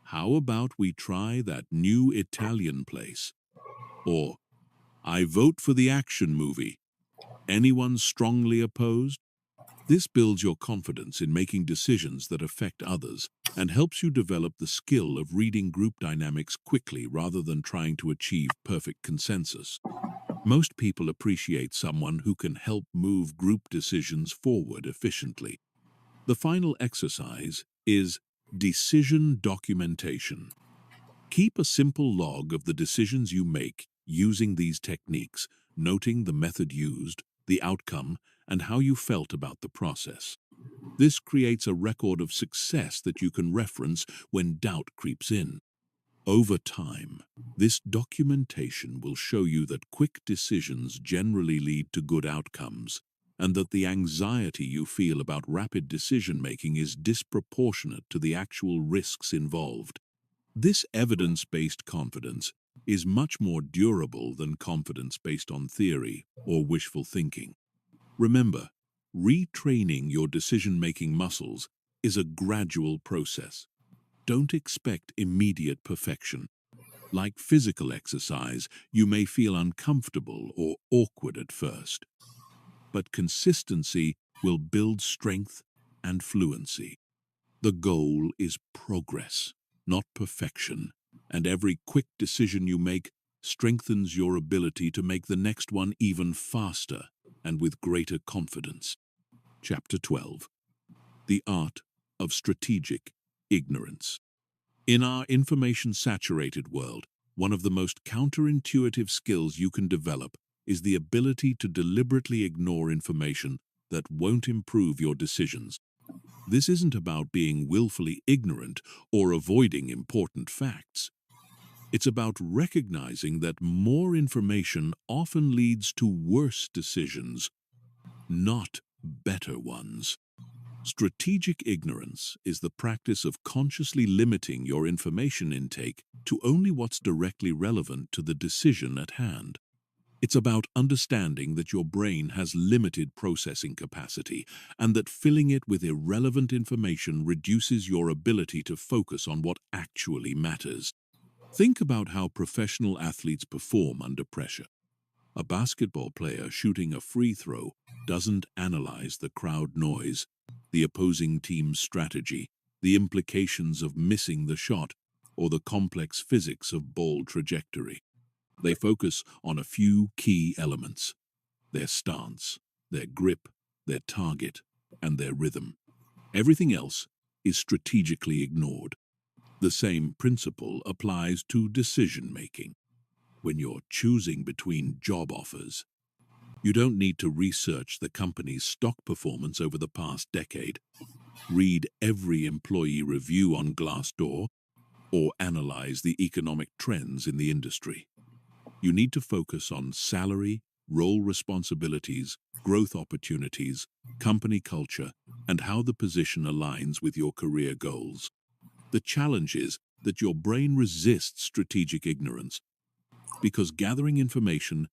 "How about we try that new Italian place?" Or, "I vote for the action movie. Anyone strongly opposed?" This builds your confidence in making decisions that affect others and helps you develop the skill of reading group dynamics quickly rather than trying to achieve perfect consensus. Most people appreciate someone who can help move group decisions forward efficiently. The final exercise is decision documentation. Keep a simple log of the decisions you make using these techniques, noting the method used, the outcome, and how you felt about the process. This creates a record of success that you can reference when doubt creeps in. Over time, this documentation will show you that quick decisions generally lead to good outcomes, and that the anxiety you feel about rapid decision-making is disproportionate to the actual risks involved. This evidence-based confidence is much more durable than confidence based on theory or wishful thinking. Remember, retraining your decision-making muscles is a gradual process. Don't expect immediate perfection. Like physical exercise, you may feel uncomfortable or awkward at first, but consistency will build strength and fluency. The goal is progress, not perfection, and every quick decision you make strengthens your ability to make the next one even faster and with greater confidence. Chapter 12. The Art of Strategic Ignorance. In our information-saturated world, one of the most counterintuitive skills you can develop is the ability to deliberately ignore information that won't improve your decisions. This isn't about being willfully ignorant or avoiding important facts. It's about recognizing that more information often leads to worse decisions, not better ones. Strategic ignorance is the practice of consciously limiting your information intake to only what's directly relevant to the decision at hand. It's about understanding that your brain has limited processing capacity and that filling it with irrelevant information reduces your ability to focus on what actually matters. Think about how professional athletes perform under pressure. A basketball player shooting a free throw doesn't analyze the crowd noise, the opposing team's strategy, the implications of missing the shot, or the complex physics of ball trajectory. They focus on a few key elements: their stance, their grip, their target, and their rhythm. Everything else is strategically ignored. The same principle applies to decision-making. When you're choosing between job offers, you don't need to research the company's stock performance over the past decade, read every employee review on Glassdoor, or analyze the economic trends in the industry. You need to focus on salary, role responsibilities, growth opportunities, company culture, and how the position aligns with your career goals. The challenge is that your brain resists strategic ignorance because gathering information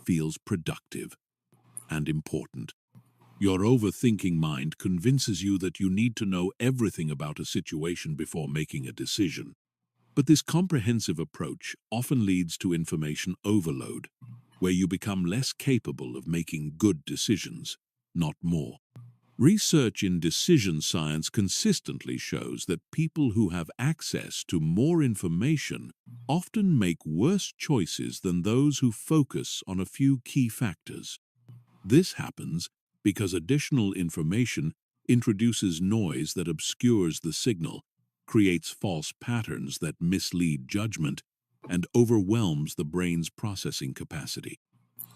feels productive and important. Your overthinking mind convinces you that you need to know everything about a situation before making a decision. But this comprehensive approach often leads to information overload, where you become less capable of making good decisions, not more. Research in decision science consistently shows that people who have access to more information often make worse choices than those who focus on a few key factors. This happens because additional information introduces noise that obscures the signal, creates false patterns that mislead judgment, and overwhelms the brain's processing capacity.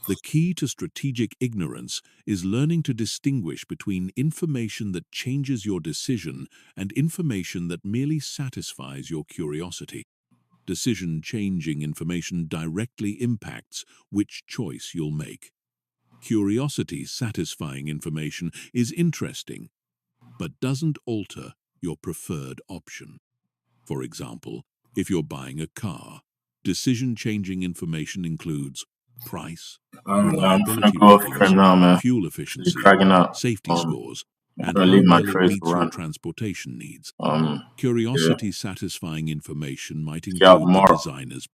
The key to strategic ignorance is learning to distinguish between information that changes your decision and information that merely satisfies your curiosity. Decision-changing information directly impacts which choice you'll make. Curiosity-satisfying information is interesting, but doesn't alter your preferred option. For example, if you're buying a car, decision-changing information includes price, I'm finna reliability go off stream ratings, now, man. fuel It's efficiency, cracking up. safety scores, I'm and gonna how leave my well it trace to meets your run. transportation needs. Yeah. Curiosity-satisfying information might See y'all include the tomorrow. designer's